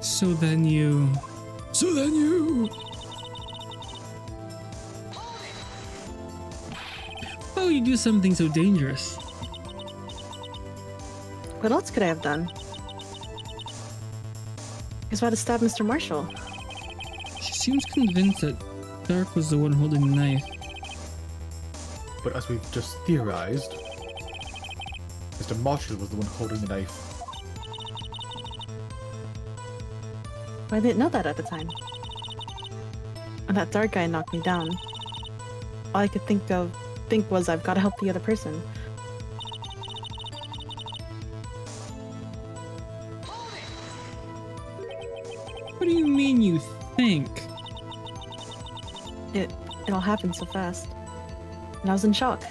So then you... Why would you do something so dangerous? What else could I have done? I was about to stab Mr. Marshall. She seems convinced that Dark was the one holding the knife. But as we've just theorized, Mr. Marshall was the one holding the knife. I didn't know that at the time. And that dark guy knocked me down. All I could think was I've got to help the other person. What do you mean you think? It all happened so fast. And I was in shock.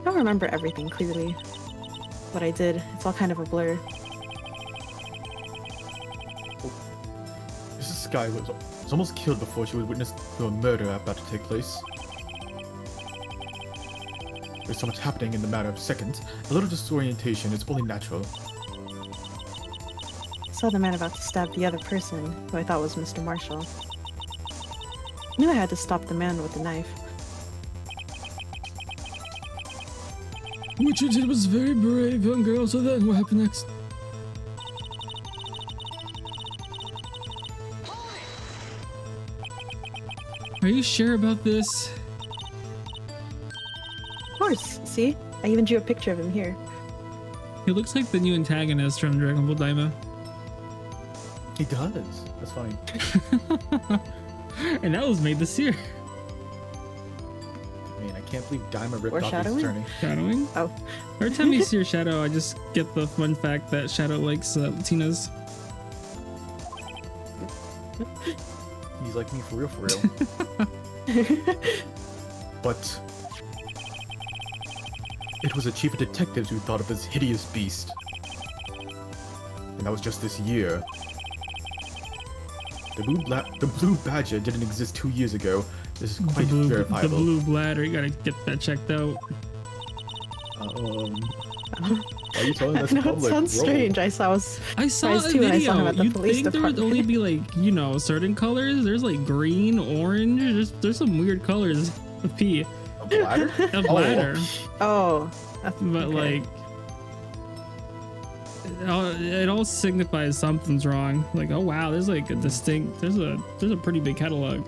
I don't remember everything clearly. What I did, it's all kind of a blur. This guy was almost killed before she was witness to a murder about to take place. There's so much happening in the matter of seconds. A little disorientation is only natural. I saw the man about to stab the other person, who I thought was Mr. Marshall. I knew I had to stop the man with the knife. What you did was very brave, young girl. So then, what happened next? Are you sure about this? Of course, see? I even drew a picture of him here. He looks like the new antagonist from Dragon Ball Daima. He does. That's funny. And that was made this year. Man, I can't believe Daima ripped off his Foreshadowing? journey. Shadowing? Oh. Every time you see your Shadow, I just get the fun fact that Shadow likes Latinas. He's like me for real, for real. But it was a chief of detectives who thought of this hideous beast. And that was just this year. The blue badger didn't exist 2 years ago. This is quite The verifiable. blue bladder, you gotta get that checked out. Why are you telling us I know, public? it sounds Roll. strange. I saw a I saw a surprised too when I saw him video. at the You'd police think there would department. only be like, you know, certain colors. There's like green, orange. There's some weird colors of pee. A bladder? A bladder. Oh. That's, But okay. like, it all signifies something's wrong. Like, oh wow, there's like a distinct. There's a pretty big catalog.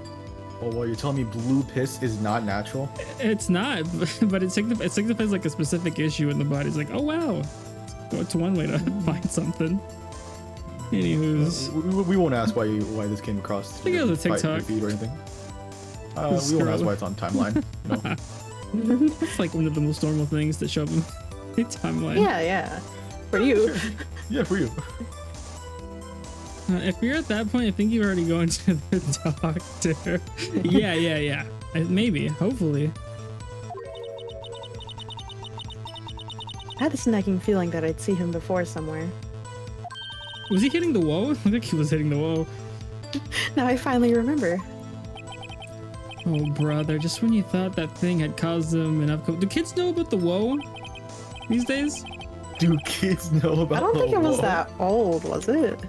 Oh, well, you're telling me blue piss is not natural? It's not, but it signifies like a specific issue in the body. It's like, oh wow, it's one way to find something. Anywho's, We won't ask why this came across. I think it was a fight TikTok. feed or anything. We won't ask why it's on timeline. You know? it's like one of the most normal things that show up in the timeline. yeah. For you. Yeah, for you. If you're at that point, I think you're already going to the doctor. yeah. Maybe, hopefully. I had this nagging feeling that I'd see him before somewhere. Was he hitting the wall? I think he was hitting the wall. Now I finally remember. Oh, brother, just when you thought that thing had caused them enough. Do kids know about the woe these days? Do kids know about I don't think it was Whoa? that old, was it?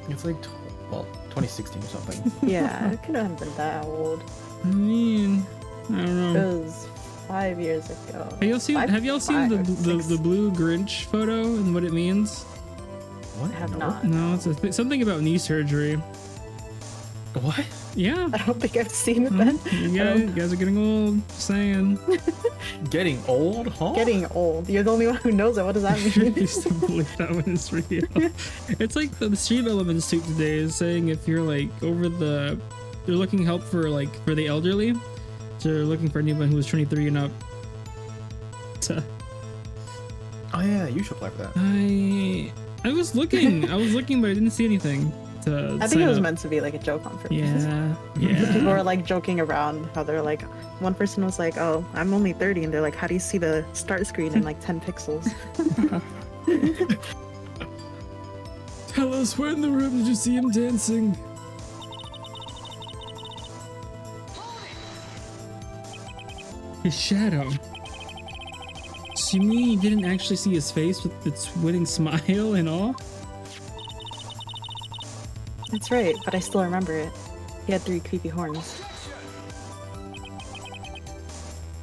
It's like, 2016 or something. Yeah, it couldn't have been that old. I mean, I don't It know. was 5 years ago. Have y'all seen the blue Grinch photo and what it means? What? I have No? not. No, it's something about knee surgery. What? Yeah. I don't think I've seen it then. You guys are getting old. Just saying. Getting old, huh? Getting old. You're the only one who knows it. What does that I mean? used to believe that one is real. It's like the Stream Elements tweet today is saying if you're like you're looking help for the elderly, so you're looking for anyone who is 23 and up. So, Oh yeah, you should apply for that. I was looking, but I didn't see anything. I think sign it was up. meant to be like a joke on purpose. Yeah. People were like joking around how they're like, one person was like, oh, I'm only 30. And they're like, how do you see the start screen in like 10 pixels? Tell us, where in the room did you see him dancing? His shadow. So you mean you didn't actually see his face with its winning smile and all? That's right, but I still remember it. He had 3 creepy horns.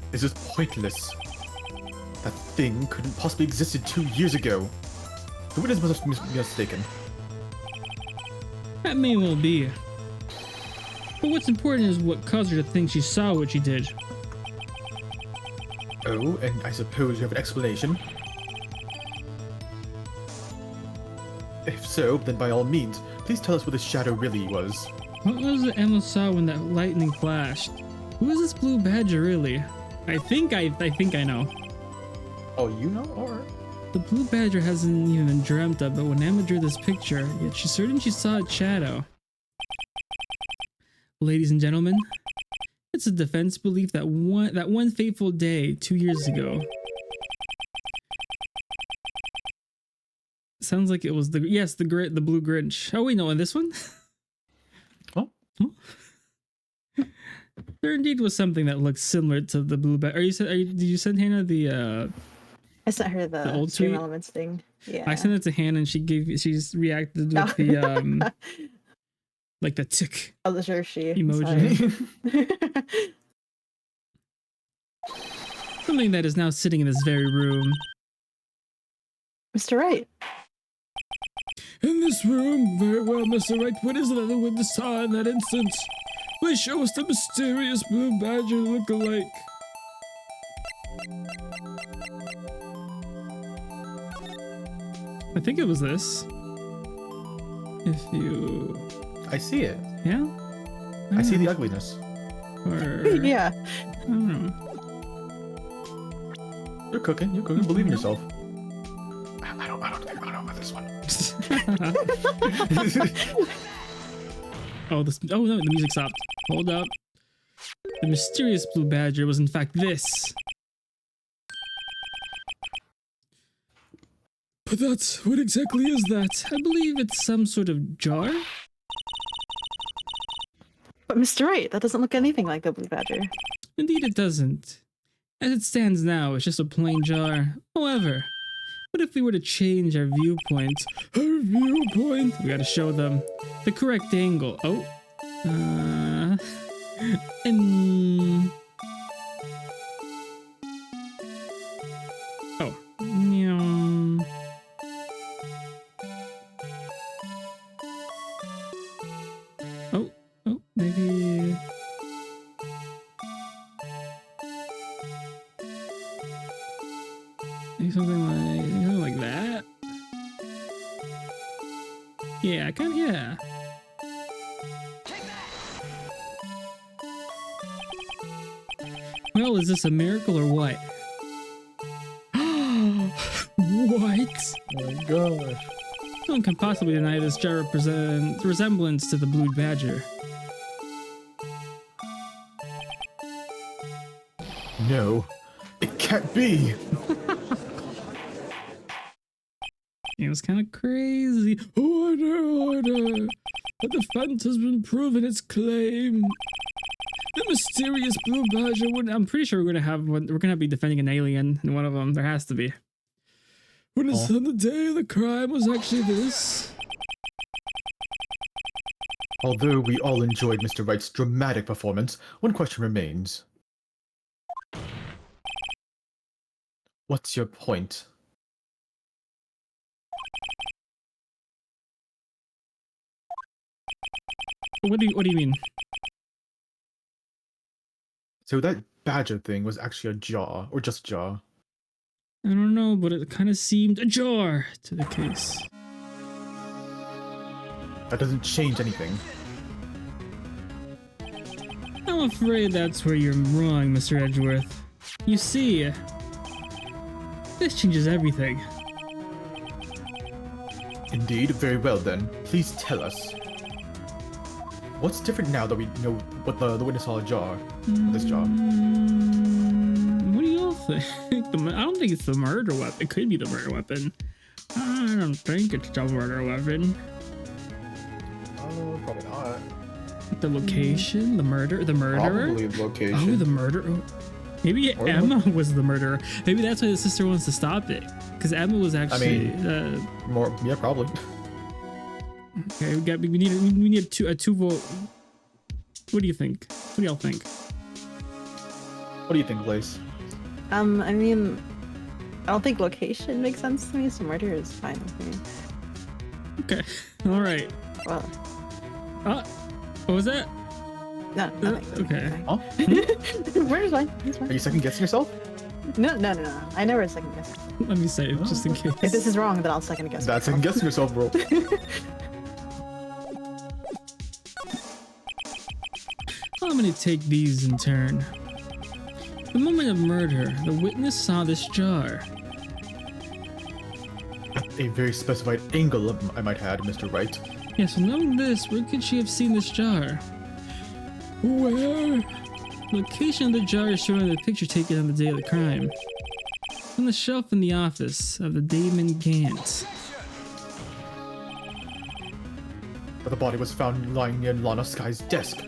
This is pointless. That thing couldn't possibly existed 2 years ago. The witness must have been mistaken. That may well be. But what's important is what caused her to think she saw what she did. Oh, and I suppose you have an explanation. If so, then by all means, please tell us what this shadow really was. What was it Emma saw when that lightning flashed? Who is this blue badger really? I think I know. Oh, you know? Alright. The blue badger hasn't even been dreamt of, but when Emma drew this picture, yet she's certain she saw its shadow. Ladies and gentlemen, it's a defense belief that one fateful day 2 years ago. Sounds like it was the blue Grinch. Oh wait, no, in this one? Oh. There indeed was something that looked similar to the blue badger. Did you send Hannah the I sent her the old stream tweet? elements thing. Yeah. I sent it to Hannah and she's reacted with the like the tick Oh, the sure she emoji. Something that is now sitting in this very room. Mr. Wright. In this room, very well, Mr. Wright. What is it that the witness saw in that instant? Please show us the mysterious blue badger look-alike. I think it was this. If you... I see it. Yeah? I see the ugliness. Or... Yeah. I don't know. You're cooking. Believe in yourself. I don't know about this one. Oh no, the music stopped. Hold up. The mysterious blue badger was in fact this. But what exactly is that? I believe it's some sort of jar? But Mr. Wright, that doesn't look anything like the blue badger. Indeed it doesn't. As it stands now, it's just a plain jar. However, what if we were to change our viewpoint? Our viewpoint? We gotta show them the correct angle. Oh. And... Oh. Meow. Oh, maybe... Maybe something like that? Yeah, yeah. Well, is this a miracle or what? What? Oh my gosh. No one can possibly deny this jar represents resemblance to the blue badger. No, it can't be. It was kind of crazy. Order! The defense has been proven its claim. The mysterious blue badger I'm pretty sure we're gonna be defending an alien in one of them. There has to be. When it's on the day of the crime was actually this. Although we all enjoyed Mr. Wright's dramatic performance, one question remains. What's your point? What do you mean? So that badger thing was actually a jar, or just a jar? I don't know, but it kind of seemed a jar to the case. That doesn't change anything. I'm afraid that's where you're wrong, Mr. Edgeworth. You see, this changes everything. Indeed, very well then. Please tell us. What's different now that we know what the witness saw a jar? This jar. What do you all think? I don't think it's the murder weapon. It could be the murder weapon. I don't think it's the murder weapon. Oh, probably not. The location? The murderer? Probably the location. Oh, the murderer. Maybe Emma was the murderer. Maybe that's why the sister wants to stop it. Because Emma was actually... yeah, probably. Okay, we need a two vote. What do you think? What do y'all think? What do you think, Blaze? I mean, I don't think location makes sense to me, so murder is fine with me. Okay, all right. Well, what was that? no, nothing. Okay. Huh? Murder's fine. It's fine. Are you second guessing yourself? No. I never second guess. Let me say it, just in case. If this is wrong, then I'll second guess. That's second guessing yourself, bro. I'm gonna take these in turn. The moment of murder, the witness saw this jar. A very specified angle, I might add, Mr. Wright. Yes, well, knowing this, where could she have seen this jar? Where? Location of the jar is shown in the picture taken on the day of the crime. On the shelf in the office of the Damon Gant. But the body was found lying near Lana Sky's desk.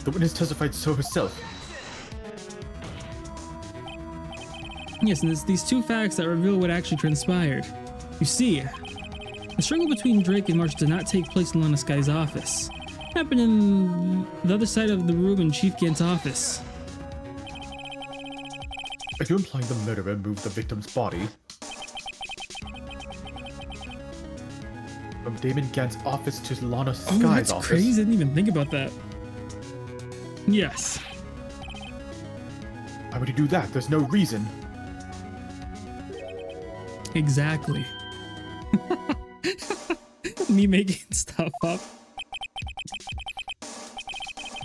The witness testified so herself. Yes, and it's these two facts that reveal what actually transpired. You see, the struggle between Drake and Marsh did not take place in Lana Sky's office. It happened in the other side of the room in Chief Gant's office. Are you implying the murderer moved the victim's body from Damon Gant's office to Lana Sky's that's office? Crazy. I didn't even think about that. Yes. Why would you do that? There's no reason. Exactly. Me making stuff up.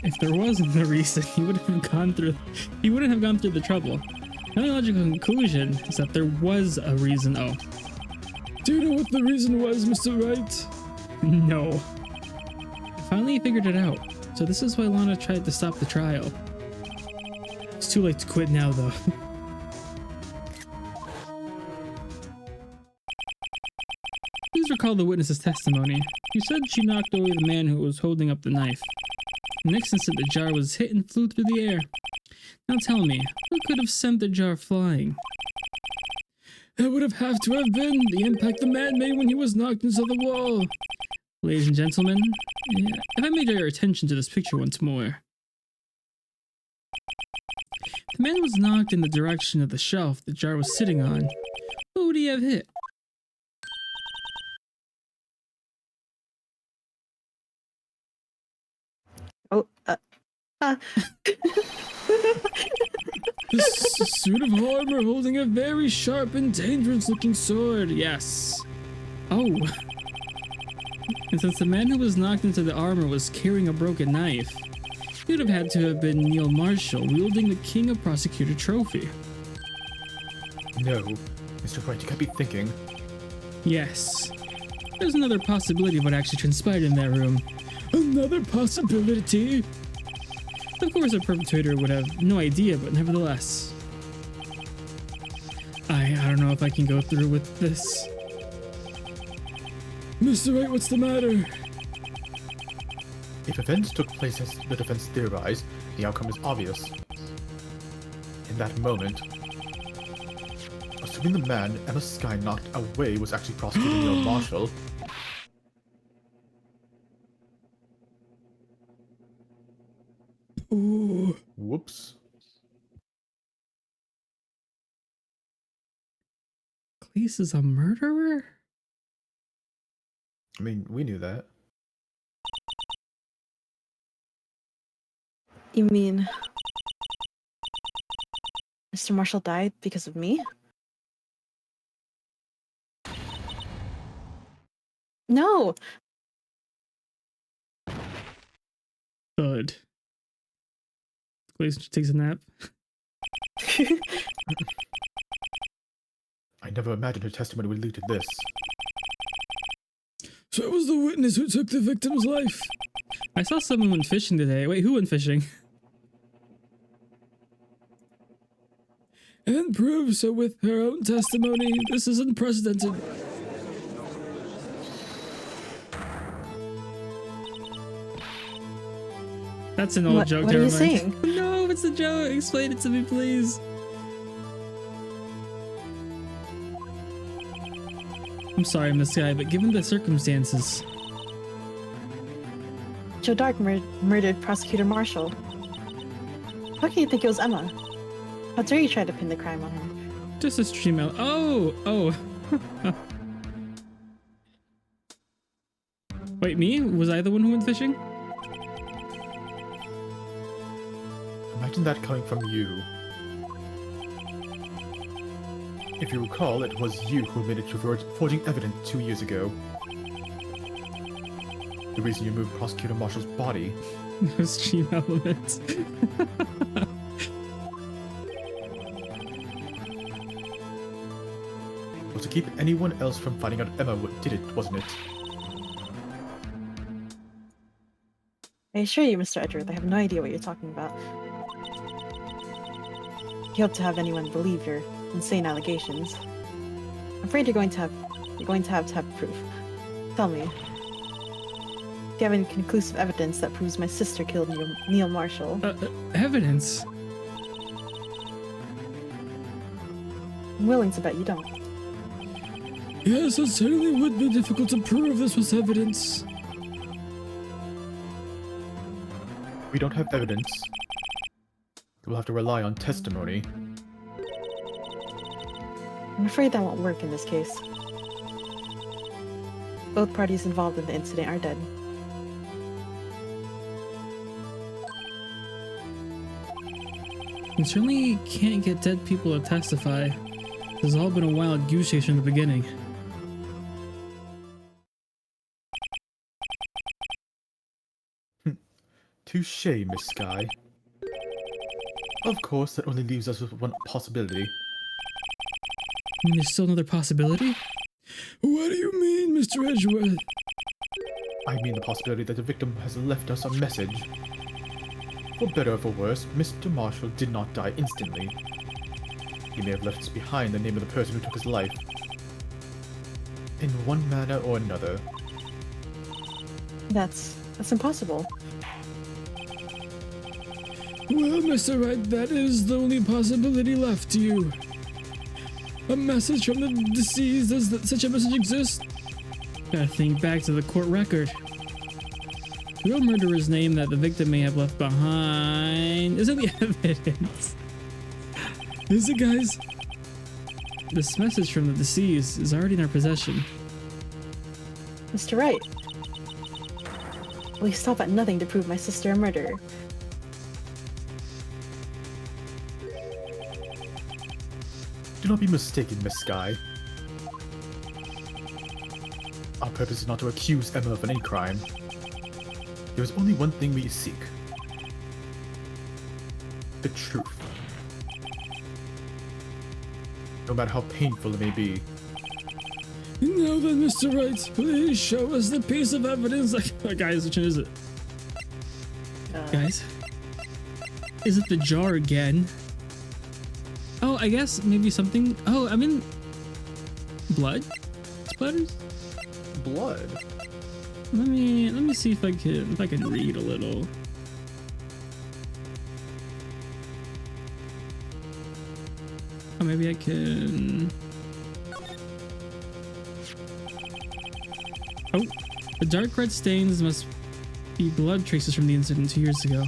If there wasn't a reason, he wouldn't have gone through the trouble. The only logical conclusion is that there was a reason. Oh. Do you know what the reason was, Mr. Wright? No. I finally figured it out. So this is why Lana tried to stop the trial. It's too late to quit now, though. Please recall the witness's testimony. She said she knocked away the man who was holding up the knife. The next instant, the jar was hit and flew through the air. Now tell me, who could have sent the jar flying? That would have to have been the impact the man made when he was knocked into the wall. Ladies and gentlemen, if I may draw your attention to this picture once more. The man was knocked in the direction of the shelf the jar was sitting on. Who would he have hit? Oh, This suit of armor holding a very sharp and dangerous looking sword, yes. Oh. And since the man who was knocked into the armor was carrying a broken knife, it would have had to have been Neil Marshall wielding the King of Prosecutor trophy. No, Mr. Wright, you can't be thinking. Yes. There's another possibility of what actually transpired in that room. Another possibility? Of course, a perpetrator would have no idea, but nevertheless. I don't know if I can go through with this. Mr. Wright, what's the matter? If events took place as the defense theorized, the outcome is obvious. In that moment, assuming the man Emma Sky knocked away was actually prosecutor Neil Marshall, Ooh. whoops. Cleese is a murderer? I mean, we knew that. you mean Mr. Marshall died because of me? No. Good. Cleese takes a nap. I never imagined her testimony would lead to this. So it was the witness who took the victim's life. I saw someone went fishing today. Wait, who went fishing? And proves so with her own testimony. This is unprecedented. That's an old joke. What are you never mind. saying? No, it's a joke. Explain it to me, please. I'm sorry, Miss Guy, but given the circumstances... Joe Dark murdered Prosecutor Marshall. How can you think it was Emma? How dare you try to pin the crime on him? Just a stream out. Oh. Wait, me? Was I the one who went fishing? Imagine that coming from you. If you recall, it was you who admitted to forging evidence 2 years ago. The reason you moved Prosecutor Marshall's body. Those cheap elements. Was to keep anyone else from finding out Emma did it, wasn't it? I assure you, Mr. Edgeworth, I have no idea what you're talking about. You hope to have anyone believe your insane allegations. I'm afraid you're going to have proof. Tell me. Do you have any conclusive evidence that proves my sister killed Neil Marshall? Evidence? I'm willing to bet you don't. Yes, it certainly would be difficult to prove this was evidence. We don't have evidence. We'll have to rely on testimony. I'm afraid that won't work in this case. Both parties involved in the incident are dead. You certainly can't get dead people to testify. This has all been a wild goose chase from the beginning. Touche, Miss Sky. Of course, that only leaves us with one possibility. There's still another possibility? What do you mean, Mr. Edgeworth? I mean the possibility that the victim has left us a message. For better or for worse, Mr. Marshall did not die instantly. He may have left behind the name of the person who took his life. In one manner or another. That's impossible. Well, Mr. Wright, that is the only possibility left to you. A message from the deceased. Does such a message exist? Gotta think back to the court record. The real murderer's name that the victim may have left behind isn't the evidence. Is it, guys? This message from the deceased is already in our possession. Mr. Wright. Will you stop at nothing to prove my sister a murderer? Do not be mistaken, Miss Sky. Our purpose is not to accuse Emma of any crime. There is only one thing we seek. The truth. No matter how painful it may be. Now then, Mr. Wright, please show us the piece of evidence. Guys, which one is it? Guys? Is it the jar again? Oh, I guess maybe something. Oh, I mean, blood splatters. Blood? Let me see if I can read a little. Oh, maybe I can. Oh, the dark red stains must be blood traces from the incident 2 years ago.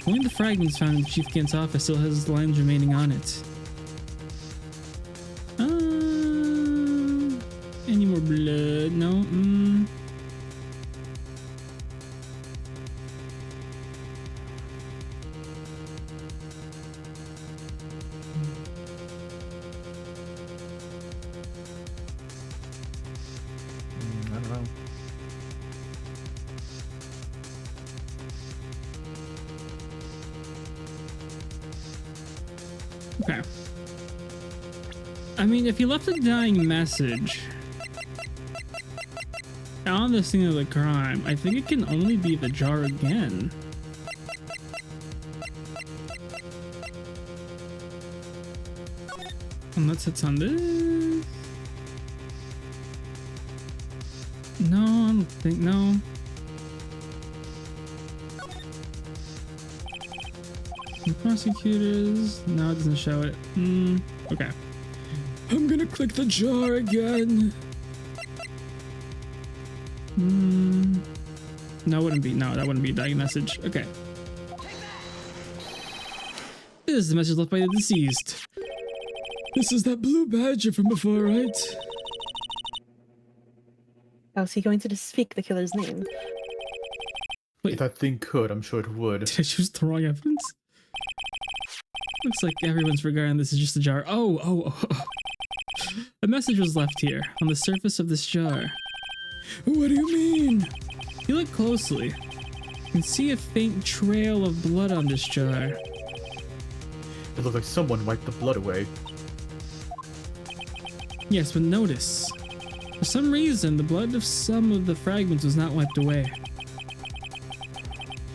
Only the fragments found in the Chief Gant's office still has lines remaining on it. Any more blood? No. I don't know. Okay. I mean, if you left a dying message on the scene of the crime, I think it can only be the jar again. Unless it's on this. No, I don't think, no. The prosecutors, no, it doesn't show it. Okay. I'm gonna click the jar again. No, that wouldn't be a dying message. Okay. This is the message left by the deceased. This is that blue badger from before, right? How is he going to speak the killer's name? Wait. If that thing could, I'm sure it would. Did I choose the wrong evidence? Looks like everyone's regarding this as just a jar. Oh. A message was left here, on the surface of this jar. What do you mean? If you look closely, you can see a faint trail of blood on this jar. It looks like someone wiped the blood away. Yes, but notice. For some reason, the blood of some of the fragments was not wiped away.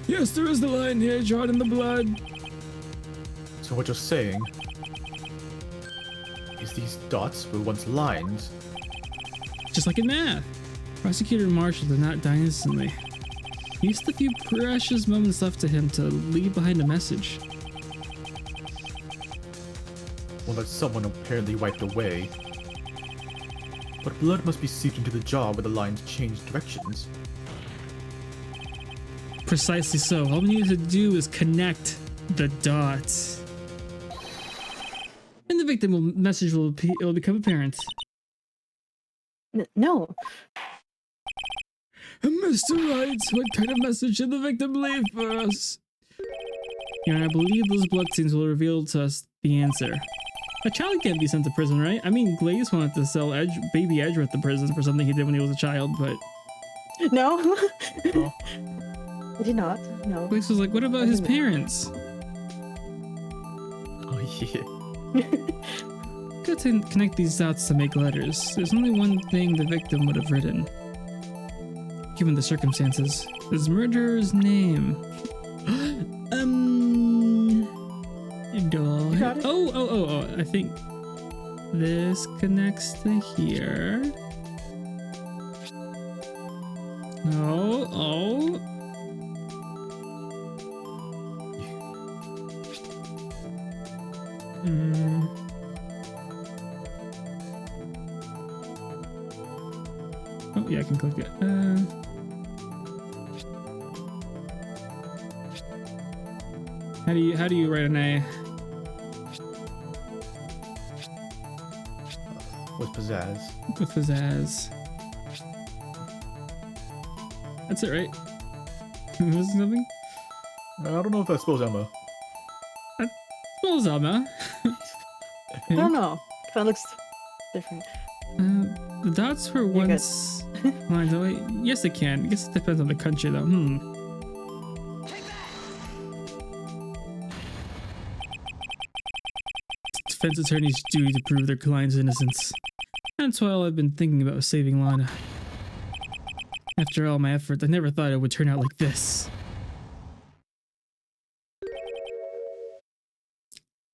Yes, there is the line here drawn in the blood. So what you're saying is these dots were once lines? Just like in math. Prosecutor Marshall did not die instantly. He used the few precious moments left to him to leave behind a message. One that someone apparently wiped away. But blood must be seeped into the jar where the lines change directions. Precisely so. All we needed to do is connect the dots. And the victim message will become apparent. No. Mr. Wright, what kind of message did the victim leave for us? Your Honor, I believe those bloodstains will reveal to us the answer. A child can't be sent to prison, right? I mean, Glaze wanted to sell baby Edgeworth to prison for something he did when he was a child, but... No. Oh. I did not. No. Glaze was like, what about his parents? Oh yeah. Got to connect these dots to make letters. There's only one thing the victim would have written. Given the circumstances. His murderer's name. Oh, I think this connects to here. Oh. Oh yeah, I can click it. How do you write an A? With pizzazz. With pizzazz. That's it, right? Was it something? I don't know if that's spells Emma. Spells Emma. I don't know. That looks different. The dots were once lines. Oh wait, yes it can. I guess it depends on the country though. Defense attorney's duty to prove their client's innocence. That's why all I've been thinking about was saving Lana. After all my efforts, I never thought it would turn out like this.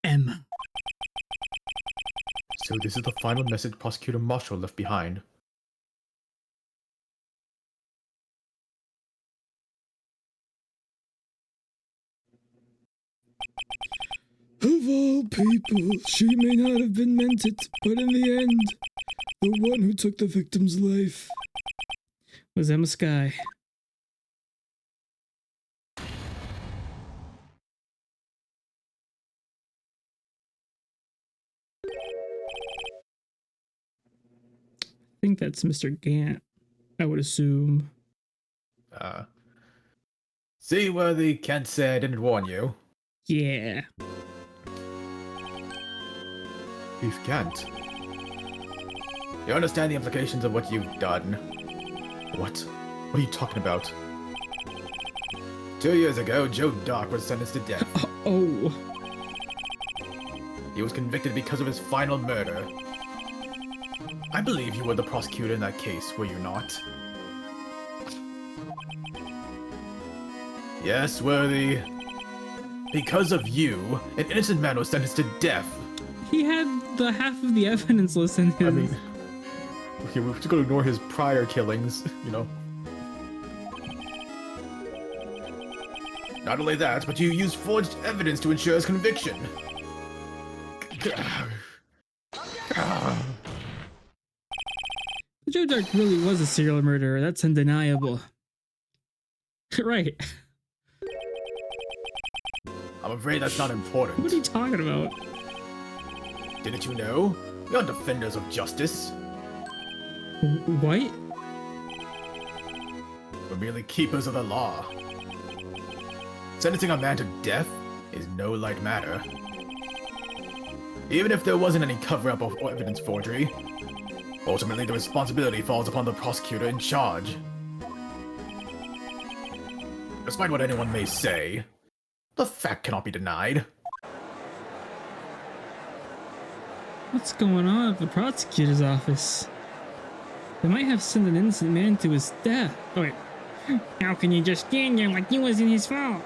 M. So this is the final message Prosecutor Marshall left behind. Of all people, she may not have been meant it, but in the end, the one who took the victim's life was Emma Sky. I think that's Mr. Gant, I would assume. See, Worthy, can't say I didn't warn you. Yeah. Chief Gant. You understand the implications of what you've done. What? What are you talking about? 2 years ago, Joe Dark was sentenced to death. Oh. He was convicted because of his final murder. I believe you were the prosecutor in that case, were you not? Yes, Worthy. Because of you, an innocent man was sentenced to death. He had the half of the evidence list in his... I mean, okay, we're just gonna ignore his prior killings, you know. Not only that, but you used forged evidence to ensure his conviction. Joe Dark really was a serial murderer. That's undeniable. Right. I'm afraid that's not important. What are you talking about? Didn't you know? We are defenders of justice. What? We're merely keepers of the law. Sentencing a man to death is no light matter. Even if there wasn't any cover-up of evidence forgery, Ultimately, the responsibility falls upon the prosecutor in charge. Despite what anyone may say, the fact cannot be denied. What's going on at the prosecutor's office? They might have sent an innocent man to his death. Oh wait. How can you just stand there like it wasn't his fault?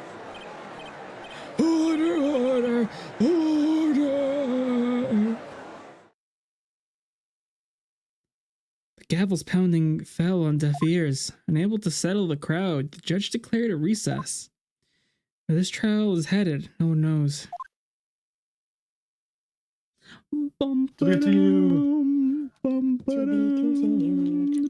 Order, order, order! The gavel's pounding fell on deaf ears. Unable to settle the crowd, the judge declared a recess. Where this trial is headed, no one knows. Bum, To be continued. bum, To be continued.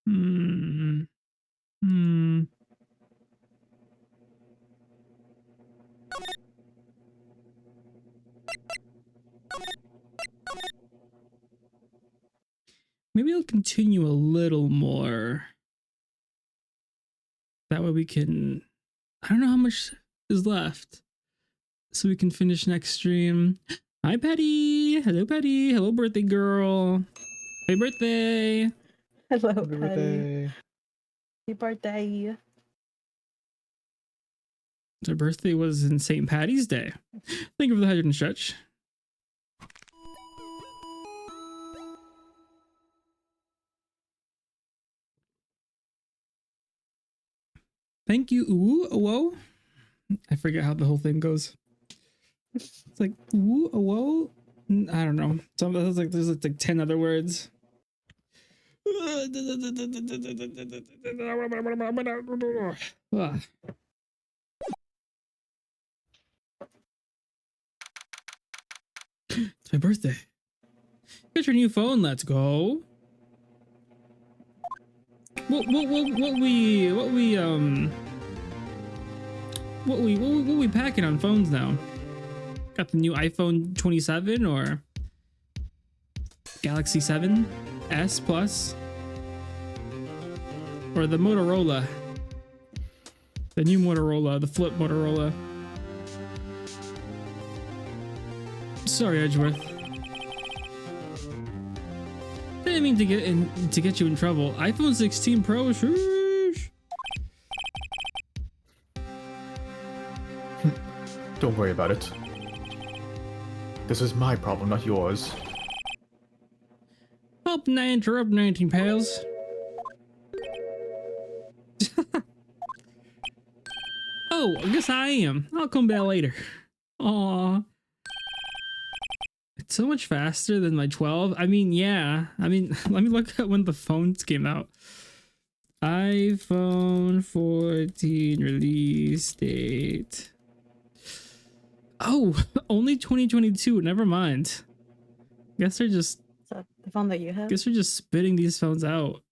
Hmm. Hmm. Maybe I'll continue a little more. That way we can... I don't know how much is left. So we can finish next stream. Hi, Patty. Hello, Patty. Hello, birthday girl. Happy birthday. Hello, Happy Patty. birthday. Happy birthday. Her birthday was in St. Patty's Day. Thank you for the hydrant and stretch. Thank you. Ooh, whoa. I forget how the whole thing goes. It's like, ooh, whoa. I don't know. Some there's like 10 other words. Ah. It's my birthday. Get your new phone. Let's go. What we packing on phones now? Got the new iPhone 27 or Galaxy 7 S Plus or the Motorola, the new Motorola, the flip Motorola. Sorry, Edgeworth. Didn't mean to get you in trouble. iPhone 16 Pro. Shoosh. Don't worry about it. This is my problem, not yours. Hope not interrupt 19 pals. Oh, I guess I am. I'll come back later. Aw. It's so much faster than my 12. I mean, yeah. I mean, let me look at when the phones came out. iPhone 14 release date. Oh, only 2022. Never mind. Guess they're just... Is that the phone that you have? Guess they're just spitting these phones out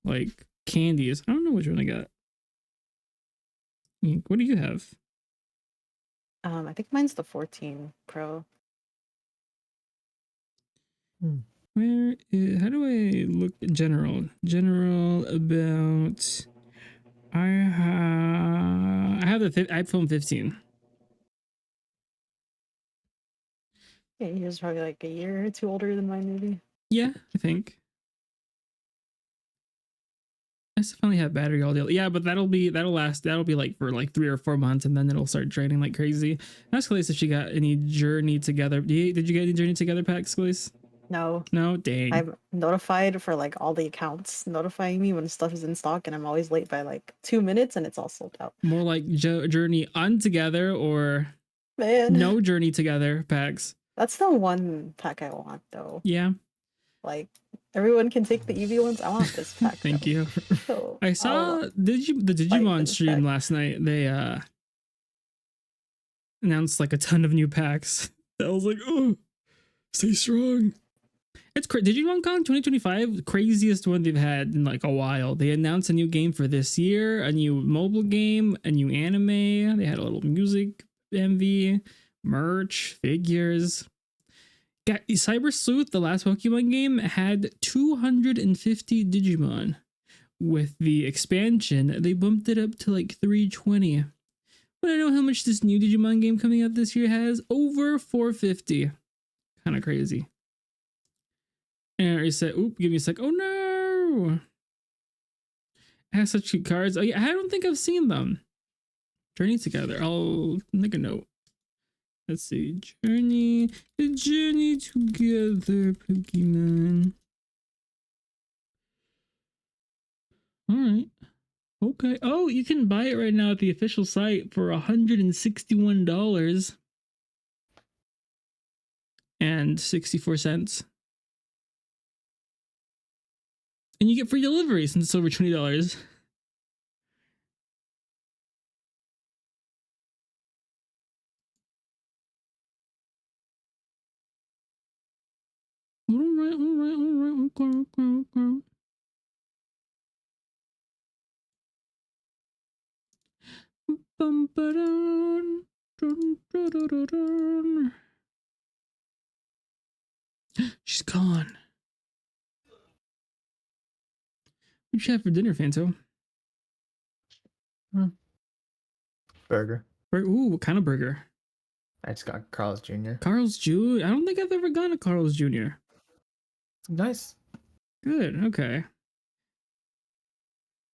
like candies. I don't know which one I got. What do you have? I think mine's the 14 Pro. Where is, how do I look? General about... I have the iPhone 15. Yeah, he was probably like a year or two older than mine, maybe. Yeah, I think. I still finally have battery all day. Yeah, but that'll be like for like 3 or 4 months, and then it'll start draining like crazy. Ask Elise if she got any Journey Together. Did you get any Journey Together packs, Elise? No. No, dang. I'm notified for like all the accounts notifying me when stuff is in stock, and I'm always late by like 2 minutes, and it's all sold out. More like Journey Untogether or Man, no Journey Together packs. that's the one pack I want though. Yeah. Like everyone can take the Eevee ones. I want this pack. Thank though. you. So, I saw I'll- the Digimon this stream pack. last night. They announced like a ton of new packs. I was like, oh, stay strong. It's Digimon Con 2025, craziest one they've had in like a while. They announced a new game for this year, a new mobile game, a new anime. They had a little music MV, merch, figures. Cyber Sleuth, the last Pokemon game, had 250 Digimon. With the expansion, they bumped it up to like 320. But I know how much this new Digimon game coming out this year has. Over 450. Kind of crazy. And I said, oop, give me a sec. Oh no! It has such cute cards. Oh yeah, I don't think I've seen them. Journey together. I'll make a note. Let's see. Journey together, Pokemon. Alright. Okay. Oh, you can buy it right now at the official site for $161 and 64 cents. And you get free delivery since it's over $20. Alright. Okay. She's gone. What'd you have for dinner, Fanto? Burger. Ooh, what kind of burger? I just got Carl's Jr. Carl's Jr. I don't think I've ever gone to Carl's Jr. Nice. Good, okay.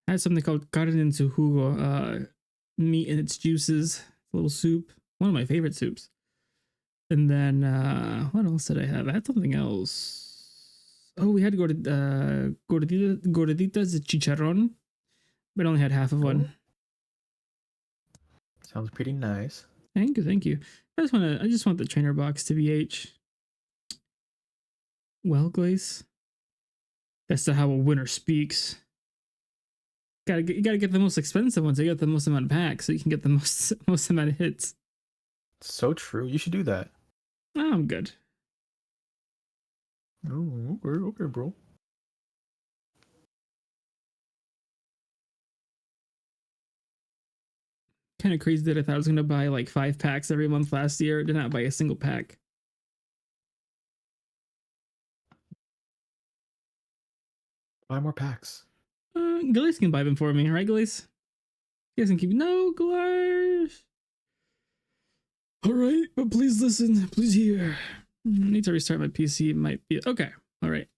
I had something called carne en su jugo, meat in its juices, a little soup, one of my favorite soups. And then, what else did I have? I had something else. Oh, we had to go to gorditas de chicharrón, but I only had half of one. Sounds pretty nice. Thank you. I just want the trainer box to BH. Well, Glace, that's not how a winner speaks. You gotta get the most expensive ones. So you get the most amount of packs, so you can get the most amount of hits. So true. You should do that. Oh, I'm good. Oh, okay, bro. Kind of crazy that I thought I was gonna buy like 5 packs every month last year. I did not buy a single pack. Buy more packs. Glace can buy them for me, right, Glace? You guys can keep Glace. All right, but please listen. Please hear. I need to restart my PC. It might be okay. All right.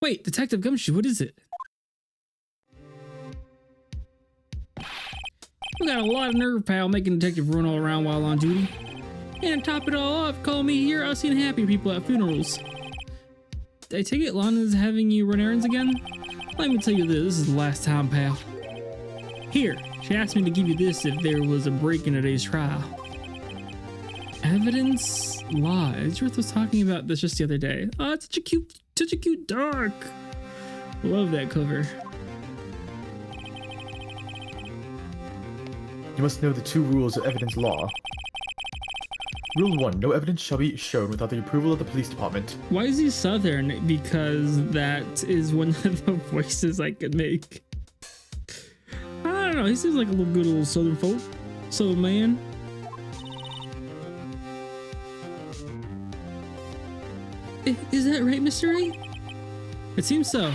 Wait, Detective Gumshoe, what is it? We got a lot of nerve, pal, making detective run all around while on duty. And to top it all off, call me here. I've seen happy people at funerals. I take it Lana's having you run errands again? Let me tell you this is the last time, pal. Here, she asked me to give you this if there was a break in today's trial. Evidence lies. Ruth was talking about this just the other day. Oh, it's such a cute dog. Love that cover. You must know the 2 rules of evidence law. Rule 1. No evidence shall be shown without the approval of the police department. Why is he Southern? Because that is one of the voices I could make. I don't know. He seems like a little good old Southern folk. Southern man. Is that right, Mr. Wright? It seems so.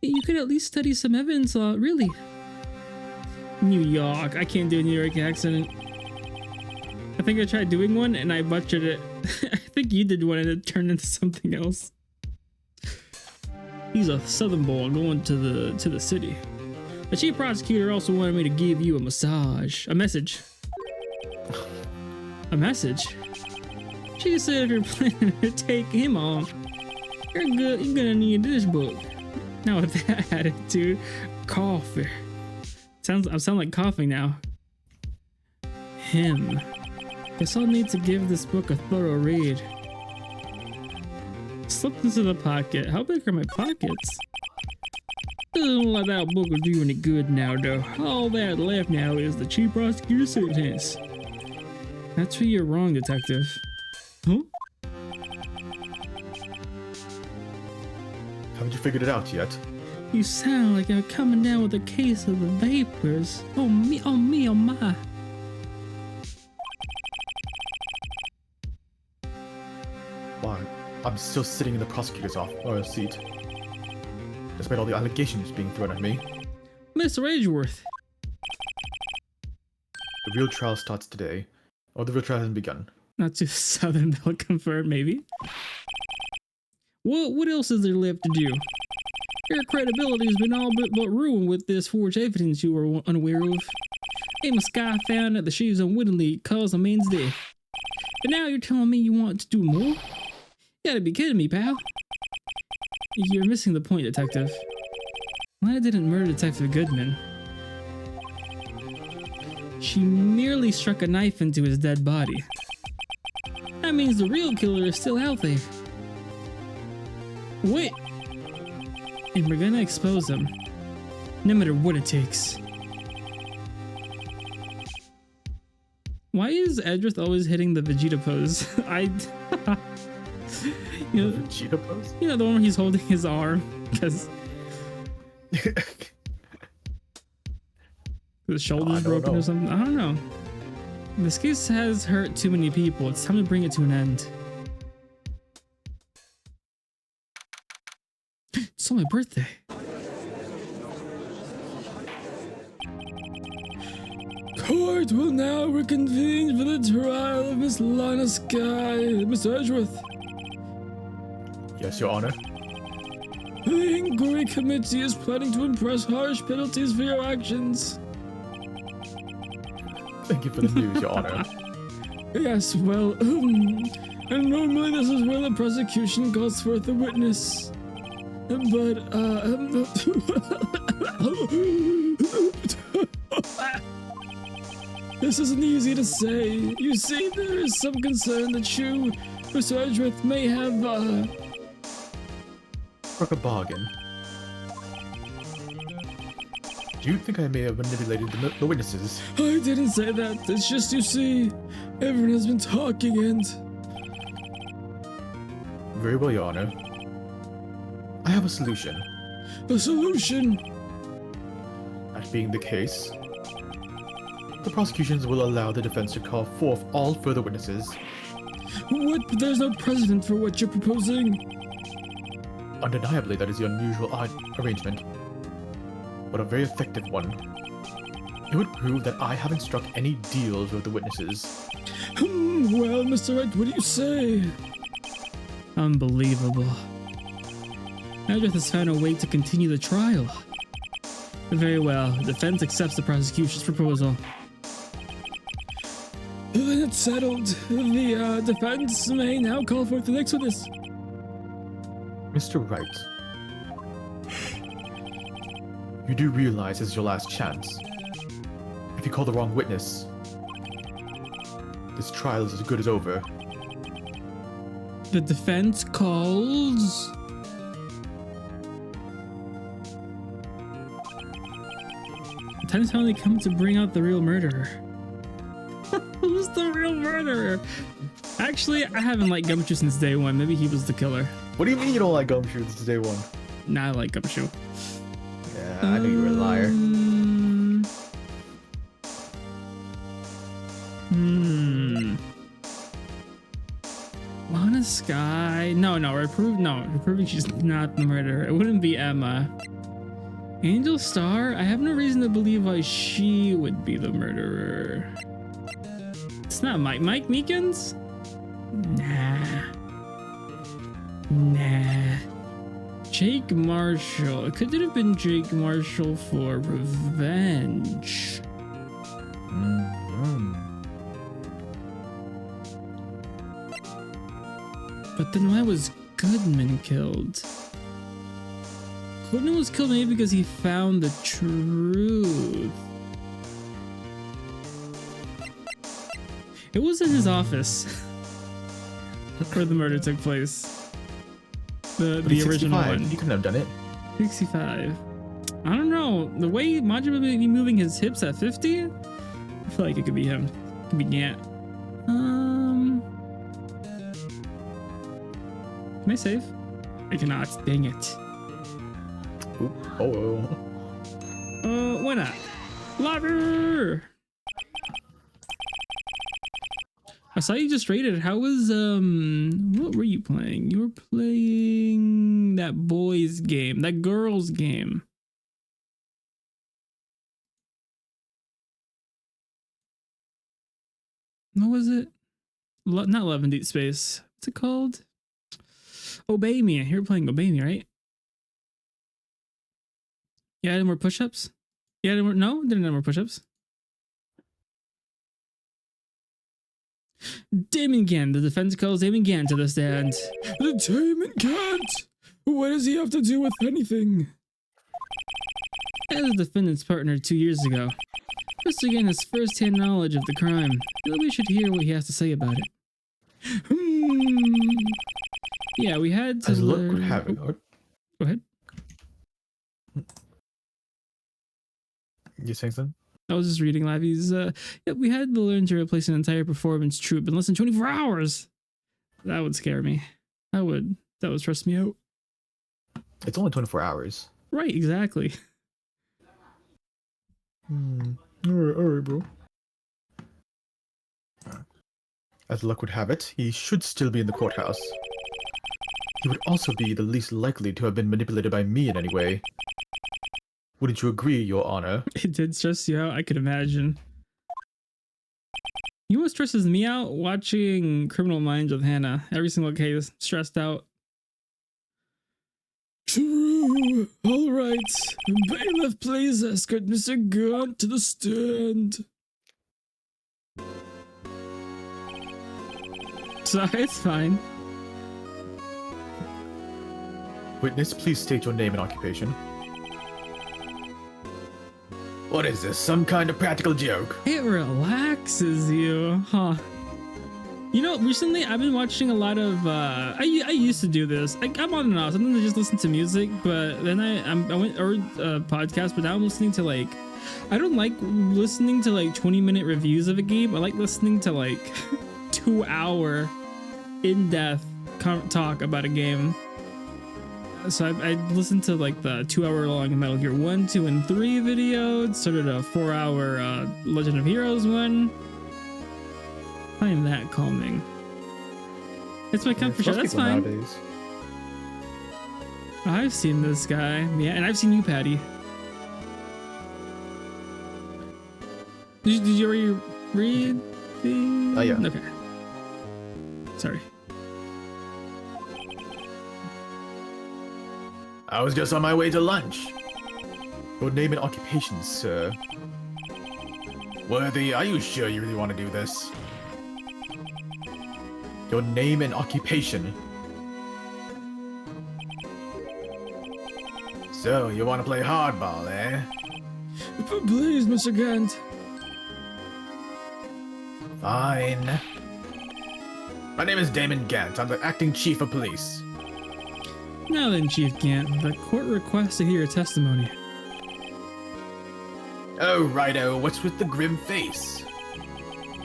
You could at least study some evidence law, really. New York. I can't do a New York accent. I think I tried doing one and I butchered it. I think you did one and it turned into something else. He's a Southern boy going to the city. The chief prosecutor also wanted me to give you a massage. A message. A message? She said if you're planning to take him on, you're gonna need this book. Now with that attitude, coffee. I sound like coughing now. Him. Guess I'll need to give this book a thorough read. Slipped into the pocket. How big are my pockets? Doesn't look like that book will do any good now, though. All that left now is the chief prosecutor's sentence. That's where you're wrong, detective. Huh? Haven't you figured it out yet? You sound like you're coming down with a case of the vapors. Oh me, oh my. Why? I'm still sitting in the prosecutor's seat, despite all the allegations being thrown at me. Mr. Ageworth. The real trial starts today. Or the real trial hasn't begun. Not too Southern Bell confirmed, maybe. What else is there left to do? Your credibility has been all but ruined with this forged evidence you were unaware of. Amos Guy found that the shoes unwittingly caused a man's death. And now you're telling me you want to do more? You gotta be kidding me, pal. You're missing the point, Detective. Lana didn't murder Detective Goodman. She merely struck a knife into his dead body. That means the real killer is still out there. Wait! And we're gonna expose him. No matter what it takes. Why is Edrith always hitting the Vegeta pose? You know, Vegeta pose? You know, the one where he's holding his arm because his shoulder's broken or something. I don't know. This case has hurt too many people. It's time to bring it to an end. It's on my birthday. Court will now reconvene for the trial of Miss Lana Sky. Mr. Edgeworth. Yes, Your Honor. The inquiry committee is planning to impress harsh penalties for your actions. Thank you for the news, Your Honor. Yes, well, and normally this is where the prosecution calls forth a witness. But, this isn't easy to say. You see, there is some concern that you, Mr. Edgeworth, may have, struck a bargain. Do you think I may have manipulated the witnesses? I didn't say that. It's just, you see, everyone has been talking and... Very well, Your Honor. I have a solution. A solution? That being the case, the prosecutions will allow the defense to call forth all further witnesses. What? But there's no precedent for what you're proposing. Undeniably, that is the unusual arrangement, but a very effective one. It would prove that I haven't struck any deals with the witnesses. Well, Mr. Wright, what do you say? Unbelievable. Edgeworth has found a way to continue the trial. Very well. The defense accepts the prosecution's proposal. Then it's settled. The defense may now call forth the next witness. Mr. Wright, you do realize this is your last chance. If you call the wrong witness, this trial is as good as over. The defense calls... The time's finally come to bring out the real murderer. Who's the real murderer? Actually, I haven't liked Gumshoe since day one. Maybe he was the killer. What do you mean you don't like Gumshoe? This is day one. Nah, I like Gumshoe. Yeah, I knew you were a liar. Lana Sky. No, we're proving she's not the murderer. It wouldn't be Emma. Angel Star? I have no reason to believe why she would be the murderer. It's not Mike Meekins? Nah. Jake Marshall. Could it have been Jake Marshall for revenge? But then why was Goodman killed? Goodman was killed maybe because he found the truth. It was in his office where the murder took place. The original one. He couldn't have done it. 65. I don't know. The way Majima may be moving his hips at 50, I feel like it could be him. It could be Gant. Can I save? I cannot. Dang it. Oop. Oh. Why not? Lover! saw you just rated. How was what were you playing? You were playing that boys game, that girls game. What was it? Not Love and Deep Space. What's it called? Obey Me. You were playing Obey Me, right? Yeah, any more push-ups? Yeah, no, didn't have more push-ups. Damon Gann. The defense calls Damon Gann to the stand. The Damon Gann? What does he have to do with anything? As the defendant's partner 2 years ago, Mr. Gann has first-hand knowledge of the crime. We should hear what he has to say about it. Yeah, we had to As luck would have it. Go ahead. You saying something? I was just reading Lavi's. Yeah, we had to learn to replace an entire performance troupe in less than 24 hours. That would scare me. That would stress me out. It's only 24 hours. Right, exactly. Alright, bro. As luck would have it, he should still be in the courthouse. He would also be the least likely to have been manipulated by me in any way. Wouldn't you agree, Your Honor? It did stress you out, I could imagine. You know what stresses me out? Watching Criminal Minds with Hannah. Every single case, stressed out. True. All right. Bailiff, please escort Mr. Gaunt to the stand. Sorry, it's fine. Witness, please state your name and occupation. What is this, some kind of practical joke? It relaxes you, huh? You know, recently I've been watching a lot of, I used to do this. I'm on and off. Sometimes I just listen to music, but then I went, or podcast, but now I'm listening to like, I don't like listening to like 20-minute reviews of a game. I like listening to like 2-hour in-depth talk about a game. So I listened to like the 2-hour long Metal Gear 1, 2, and 3 video. Started a 4-hour Legend of Heroes one. I find that calming. It's my comfort show. That's fine. Nowadays. I've seen this guy. Yeah, and I've seen you, Patty. Did you already read the... Oh, yeah. Okay. Sorry. I was just on my way to lunch. Your name and occupation, sir. Worthy, are you sure you really want to do this? Your name and occupation. So, you want to play hardball, eh? Please, Mr. Gant. Fine. My name is Damon Gant. I'm the acting chief of police. Now then, Chief Gant, the court requests to hear your testimony. Oh, righto. What's with the grim face?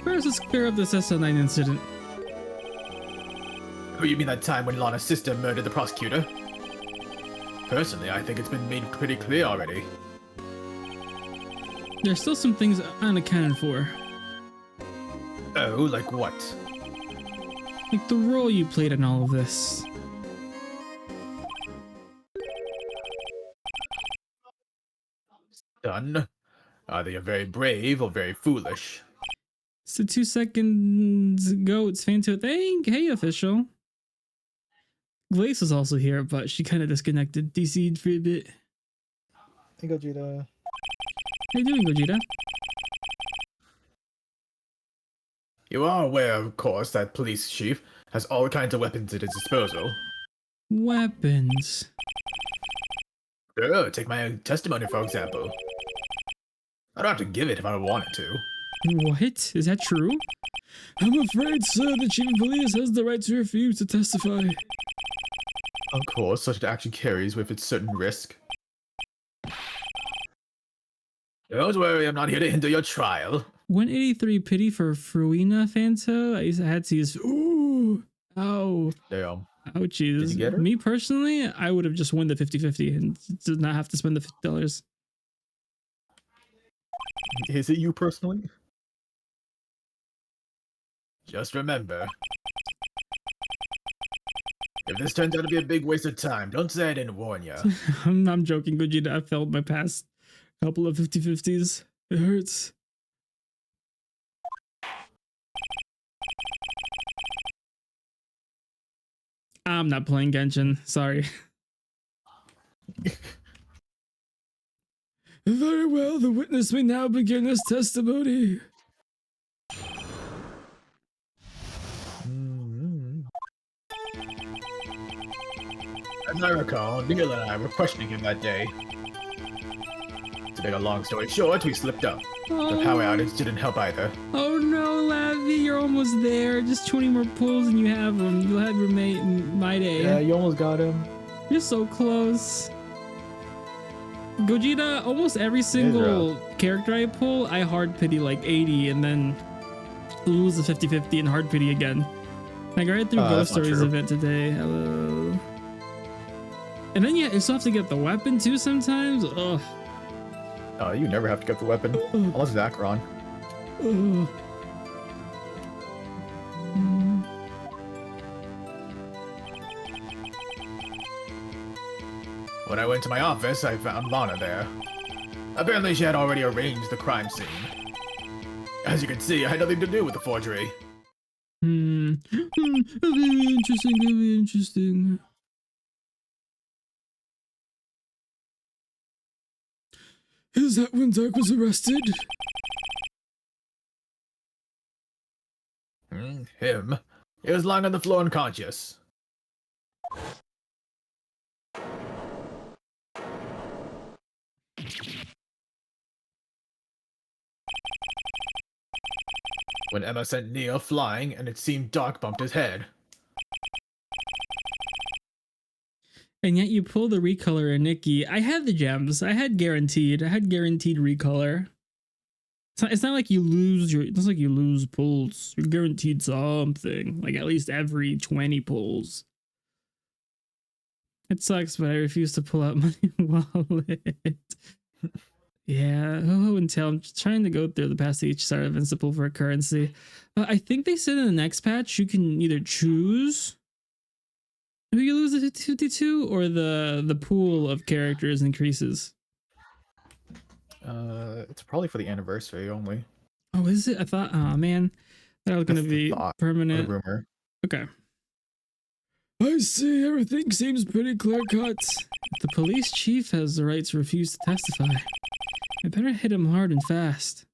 First, let's clear up this SL9 incident. Oh, you mean that time when Lana's sister murdered the prosecutor? Personally, I think it's been made pretty clear already. There's still some things unaccounted for. Oh, like what? Like the role you played in all of this. Done. Either you're very brave or very foolish. So 2 seconds ago, it's fan to a thing. Hey, official. Glace is also here, but she kind of disconnected. DC'd for a bit. Hey, Gogeta. How you doing, Gogeta? You are aware, of course, that police chief has all kinds of weapons at his disposal. Weapons. Oh, take my testimony, for example. I don't have to give it if I wanted to. What? Is that true? I'm afraid, sir, the chief of police has the right to refuse to testify. Of course, such an action carries with its certain risk. Don't worry, I'm not here to hinder your trial. 183 pity for Fruina Fanto. I had to use. Ooh! Ow. Damn. Ouchies. Did you get her? Me personally, I would have just won the 50-50 and did not have to spend the $50. Is it you personally? Just remember, if this turns out to be a big waste of time, don't say I didn't warn you. I'm joking, Gogeta. I failed my past couple of 50-50s. It hurts. I'm not playing Genshin. Sorry. Very well. The witness may now begin his testimony. As I recall, Neil and I were questioning him that day. To make a long story short, we slipped up. The power outage didn't help either. Oh no, Lavi, you're almost there. Just 20 more pulls and you have him. You'll have your mate in my day. Yeah, you almost got him. You're so close. Gogeta, almost every single character I pull, I hard pity like 80 and then lose the 50-50 and hard pity again. Like right through Ghost Stories event today. Hello. And then yeah, you still have to get the weapon too sometimes. Ugh. Oh, you never have to get the weapon. Unless it's Acheron. When I went to my office, I found Lana there. Apparently she had already arranged the crime scene. As you can see, I had nothing to do with the forgery. Very interesting, very interesting. Is that when Dark was arrested? Him? He was lying on the floor unconscious. When Emma sent Neil flying, and it seemed Dark bumped his head. And yet you pull the recolor in Nikki. I had the gems. I had guaranteed recolor. It's not like you lose it's not like you lose pulls. You're guaranteed something. Like at least every 20 pulls. It sucks, but I refuse to pull out my wallet. Yeah, and Tail. I'm just trying to go through the past each start of Insta pull for a currency. I think they said in the next patch you can either choose who you lose the 52 or the pool of characters increases. It's probably for the anniversary only. Oh, is it? I thought, oh man, that was going to be permanent. Rumor. Okay. I see. Everything seems pretty clear cut. The police chief has the right to refuse to testify. I better hit him hard and fast.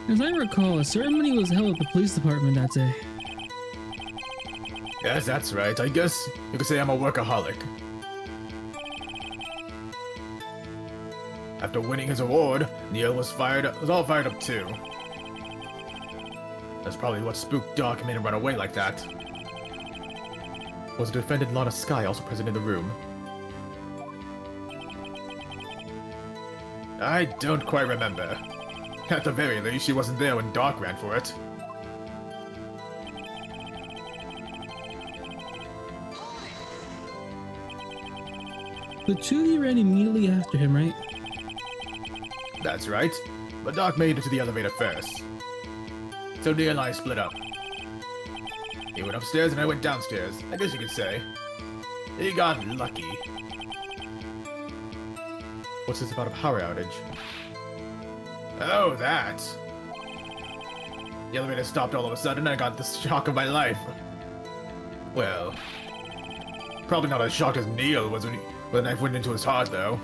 As I recall, a ceremony was held at the police department that day. Yes, that's right. I guess you could say I'm a workaholic. After winning his award, Neil was all fired up too. That's probably what spooked Doc and made him run away like that. Was the defendant Lana Sky also present in the room? I don't quite remember. At the very least, she wasn't there when Doc ran for it. The two of you ran immediately after him, right? That's right, but Doc made it to the elevator first. So Neil and I split up. He went upstairs and I went downstairs, I guess you could say. He got lucky. What's this about a power outage? Oh, that! The elevator stopped all of a sudden and I got the shock of my life. Well, probably not as shocked as Neil was when the knife went into his heart, though.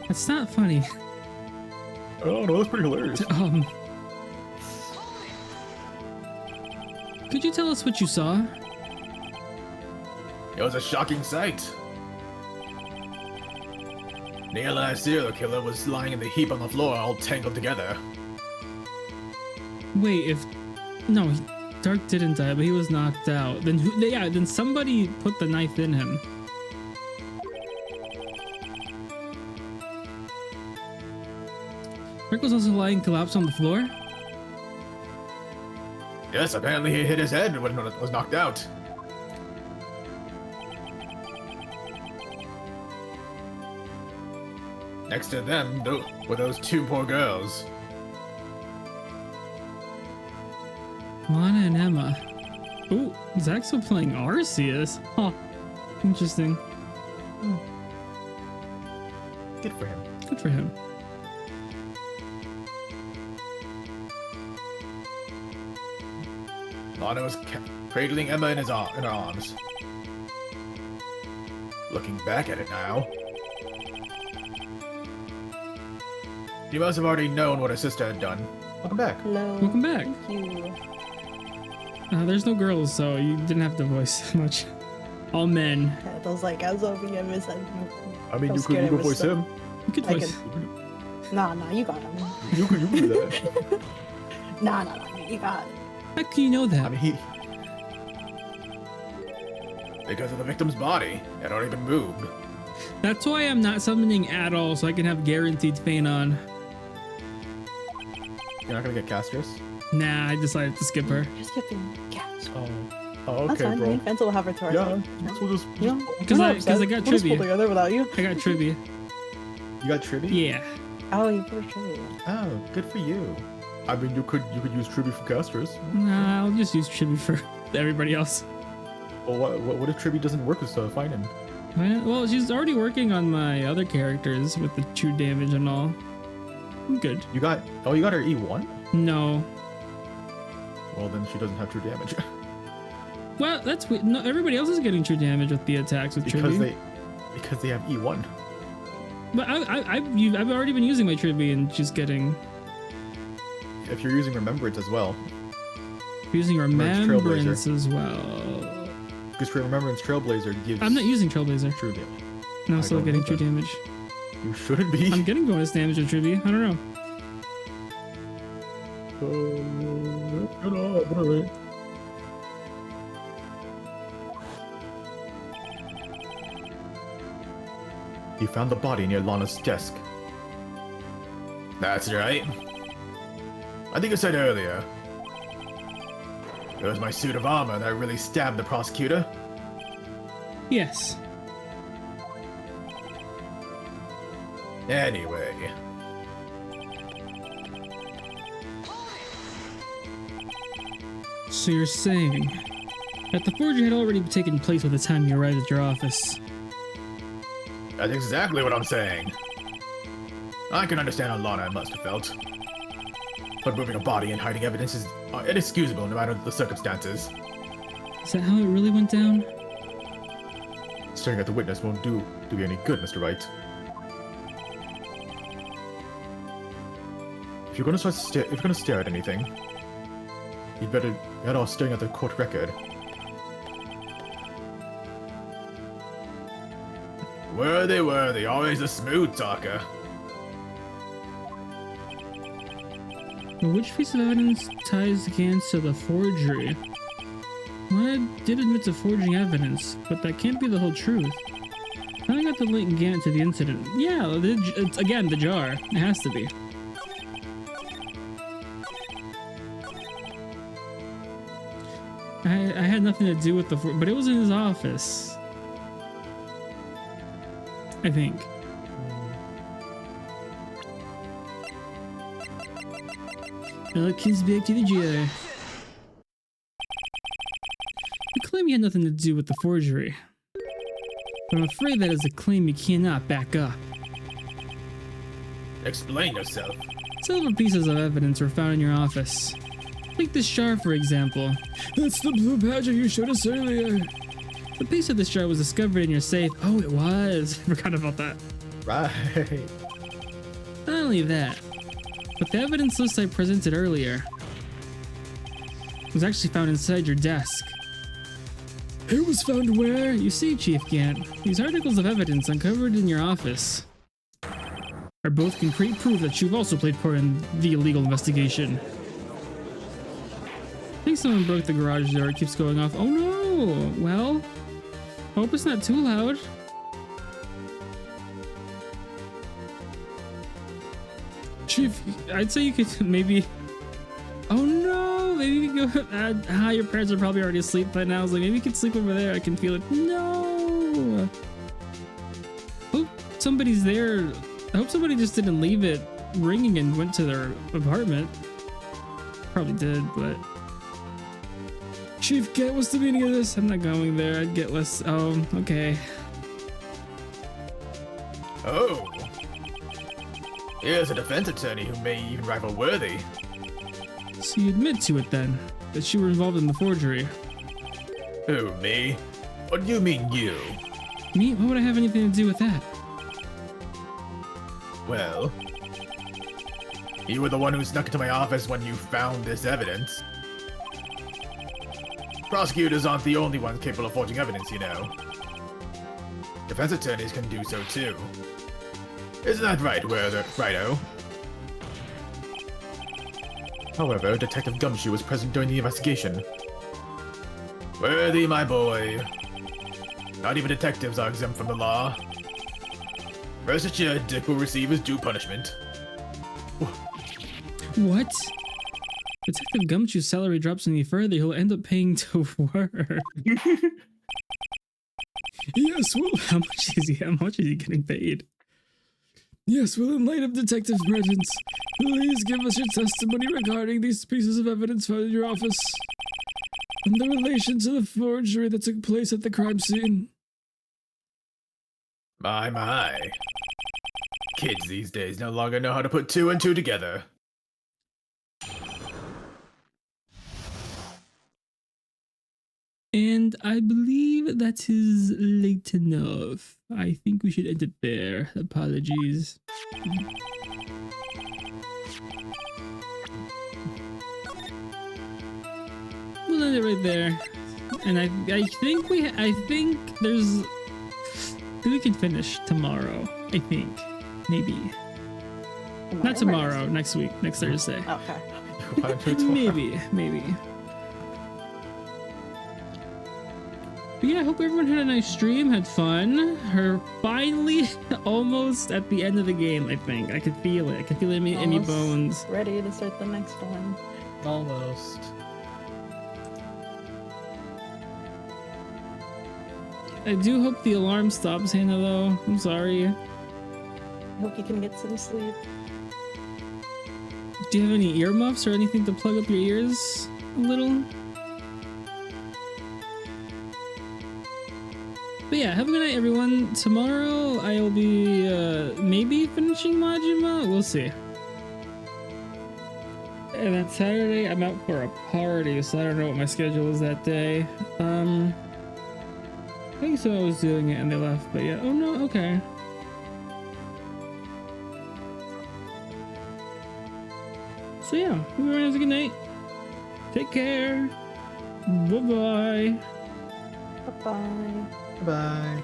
That's not funny. Oh no, that's pretty hilarious. Could you tell us what you saw? It was a shocking sight. Neil and our serial killer was lying in the heap on the floor, all tangled together. Wait, no, Dark didn't die, but he was knocked out. Then then somebody put the knife in him. Rick was also lying collapsed on the floor? Yes, apparently he hit his head when it was knocked out. Next to them were those two poor girls. Lana and Emma. Ooh, Zach's still playing Arceus. Huh. Interesting. Good for him. Good for him. Lana was cradling Emma in her arms. Looking back at it now, you must have already known what her sister had done. Welcome back. Hello. Welcome back. Thank you. There's no girls, so you didn't have to voice much. All men. Yeah, I was like, I was hoping I missed that. I mean, I'm you scared I could missed voice it. him. You could I voice. Nah, you got him. You could do that. Nah, you got it. How can you know that? I mean, because of the victim's body. It had already been moved. That's why I'm not summoning at all, so I can have guaranteed feign on. You're not gonna get casters? Nah, I decided to skip her. Just skipping cats. Oh, That's okay, fine. bro. Fence will have her to Yeah, ourselves. we'll just You know, Because we're I not upset. got We'll just pull trivia. together without you. I got trivia. You got trivia? Yeah. Oh, you put a trivia. Oh, good for you. I mean, you could use trivia for casters. Nah, I'll just use trivia for everybody else. Well, what if trivia doesn't work with Finan? Well, she's already working on my other characters with the true damage and all. I'm good. You got her E1? No. Well, then she doesn't have true damage. Well, that's weird. No, everybody else is getting true damage with the attacks with trivia. because they have E1. But I've already been using my trivia and she's getting If you're using remembrance as well, using Trailblazer. remembrance as well. because remembrance Trailblazer gives. I'm not using Trailblazer. true damage. And I'm I still don't getting know true that. damage. You shouldn't be. I'm getting bonus damage with trivia. I don't know. Alright. You found the body near Lana's desk. That's right. I think I said earlier. It was my suit of armor that really stabbed the prosecutor. Yes. Anyway. So you're saying that the forgery had already taken place by the time you arrived at your office. That's exactly what I'm saying. I can understand how Lana must have felt. But moving a body and hiding evidence is inexcusable no matter the circumstances. Is that how it really went down? Staring at the witness won't do you any good, Mr. Wright. If you're gonna stare at anything, you'd better get off staring at the court record. Worthy, always a smooth talker. But which piece of evidence ties against to the forgery? Well, I did admit to forging evidence, but that can't be the whole truth. I got the link Gant to the incident. Yeah, it's again the jar. It has to be. I had nothing to do with the but it was in his office. I think. Now kids back to the jar. You claim you had nothing to do with the forgery. But I'm afraid that is a claim you cannot back up. Explain yourself. Several pieces of evidence were found in your office. Take this jar, for example. That's the blue badger you showed us earlier. The piece of this jar was discovered in your safe. Oh, it was. I forgot about that. Right. Not only that, but the evidence list I presented earlier was actually found inside your desk. It was found where? You see, Chief Gant, these articles of evidence uncovered in your office are both concrete proof that you've also played part in the illegal investigation. I think someone broke the garage door. It keeps going off. Oh no! Well, hope it's not too loud. Chief, I'd say you could maybe... Oh no! Maybe you could go... your parents are probably already asleep by now. I was like, maybe you could sleep over there. I can feel it. No! Oh, somebody's there I hope somebody just didn't leave it ringing and went to their apartment. Probably did, but... Chief Cat, what's the meaning of this? I'm not going there. I'd get less... Oh, okay. Oh. Here's a defense attorney who may even rival Worthy. So you admit to it then, that you were involved in the forgery. Who, me? What do you mean, you? Me? What would I have anything to do with that? Well, you were the one who snuck into my office when you found this evidence. Prosecutors aren't the only ones capable of forging evidence, you know. Defense attorneys can do so too. Isn't that right, Righto? However, Detective Gumshoe was present during the investigation. Worthy, my boy. Not even detectives are exempt from the law. Rest assured, Dick will receive his due punishment. What? Detective Gumshoe's salary drops any further, he'll end up paying to work. Yes, well, how much is he getting paid? Yes, well, in light of Detective Mertens, please give us your testimony regarding these pieces of evidence found in your office and the relation to the forgery that took place at the crime scene. My. Kids these days no longer know how to put two and two together. And I believe that is late enough. I think we should end it there. Apologies. We'll end it right there. And I think we can finish tomorrow. I think. Maybe. Not tomorrow, next week, next Thursday. Okay. Maybe. But yeah, I hope everyone had a nice stream, had fun. We're finally almost at the end of the game, I think. I could feel it. I could feel it in my bones. Ready to start the next one. Almost. I do hope the alarm stops, Hannah, though. I'm sorry. I hope you can get some sleep. Do you have any earmuffs or anything to plug up your ears a little? But yeah, have a good night, everyone. Tomorrow I will be maybe finishing Majima. We'll see. And then Saturday I'm out for a party, so I don't know what my schedule is that day. I think someone was doing it and they left, but yeah. Oh no, okay. So yeah, hope everyone has a good night. Take care. Bye-bye. Bye-bye. Bye.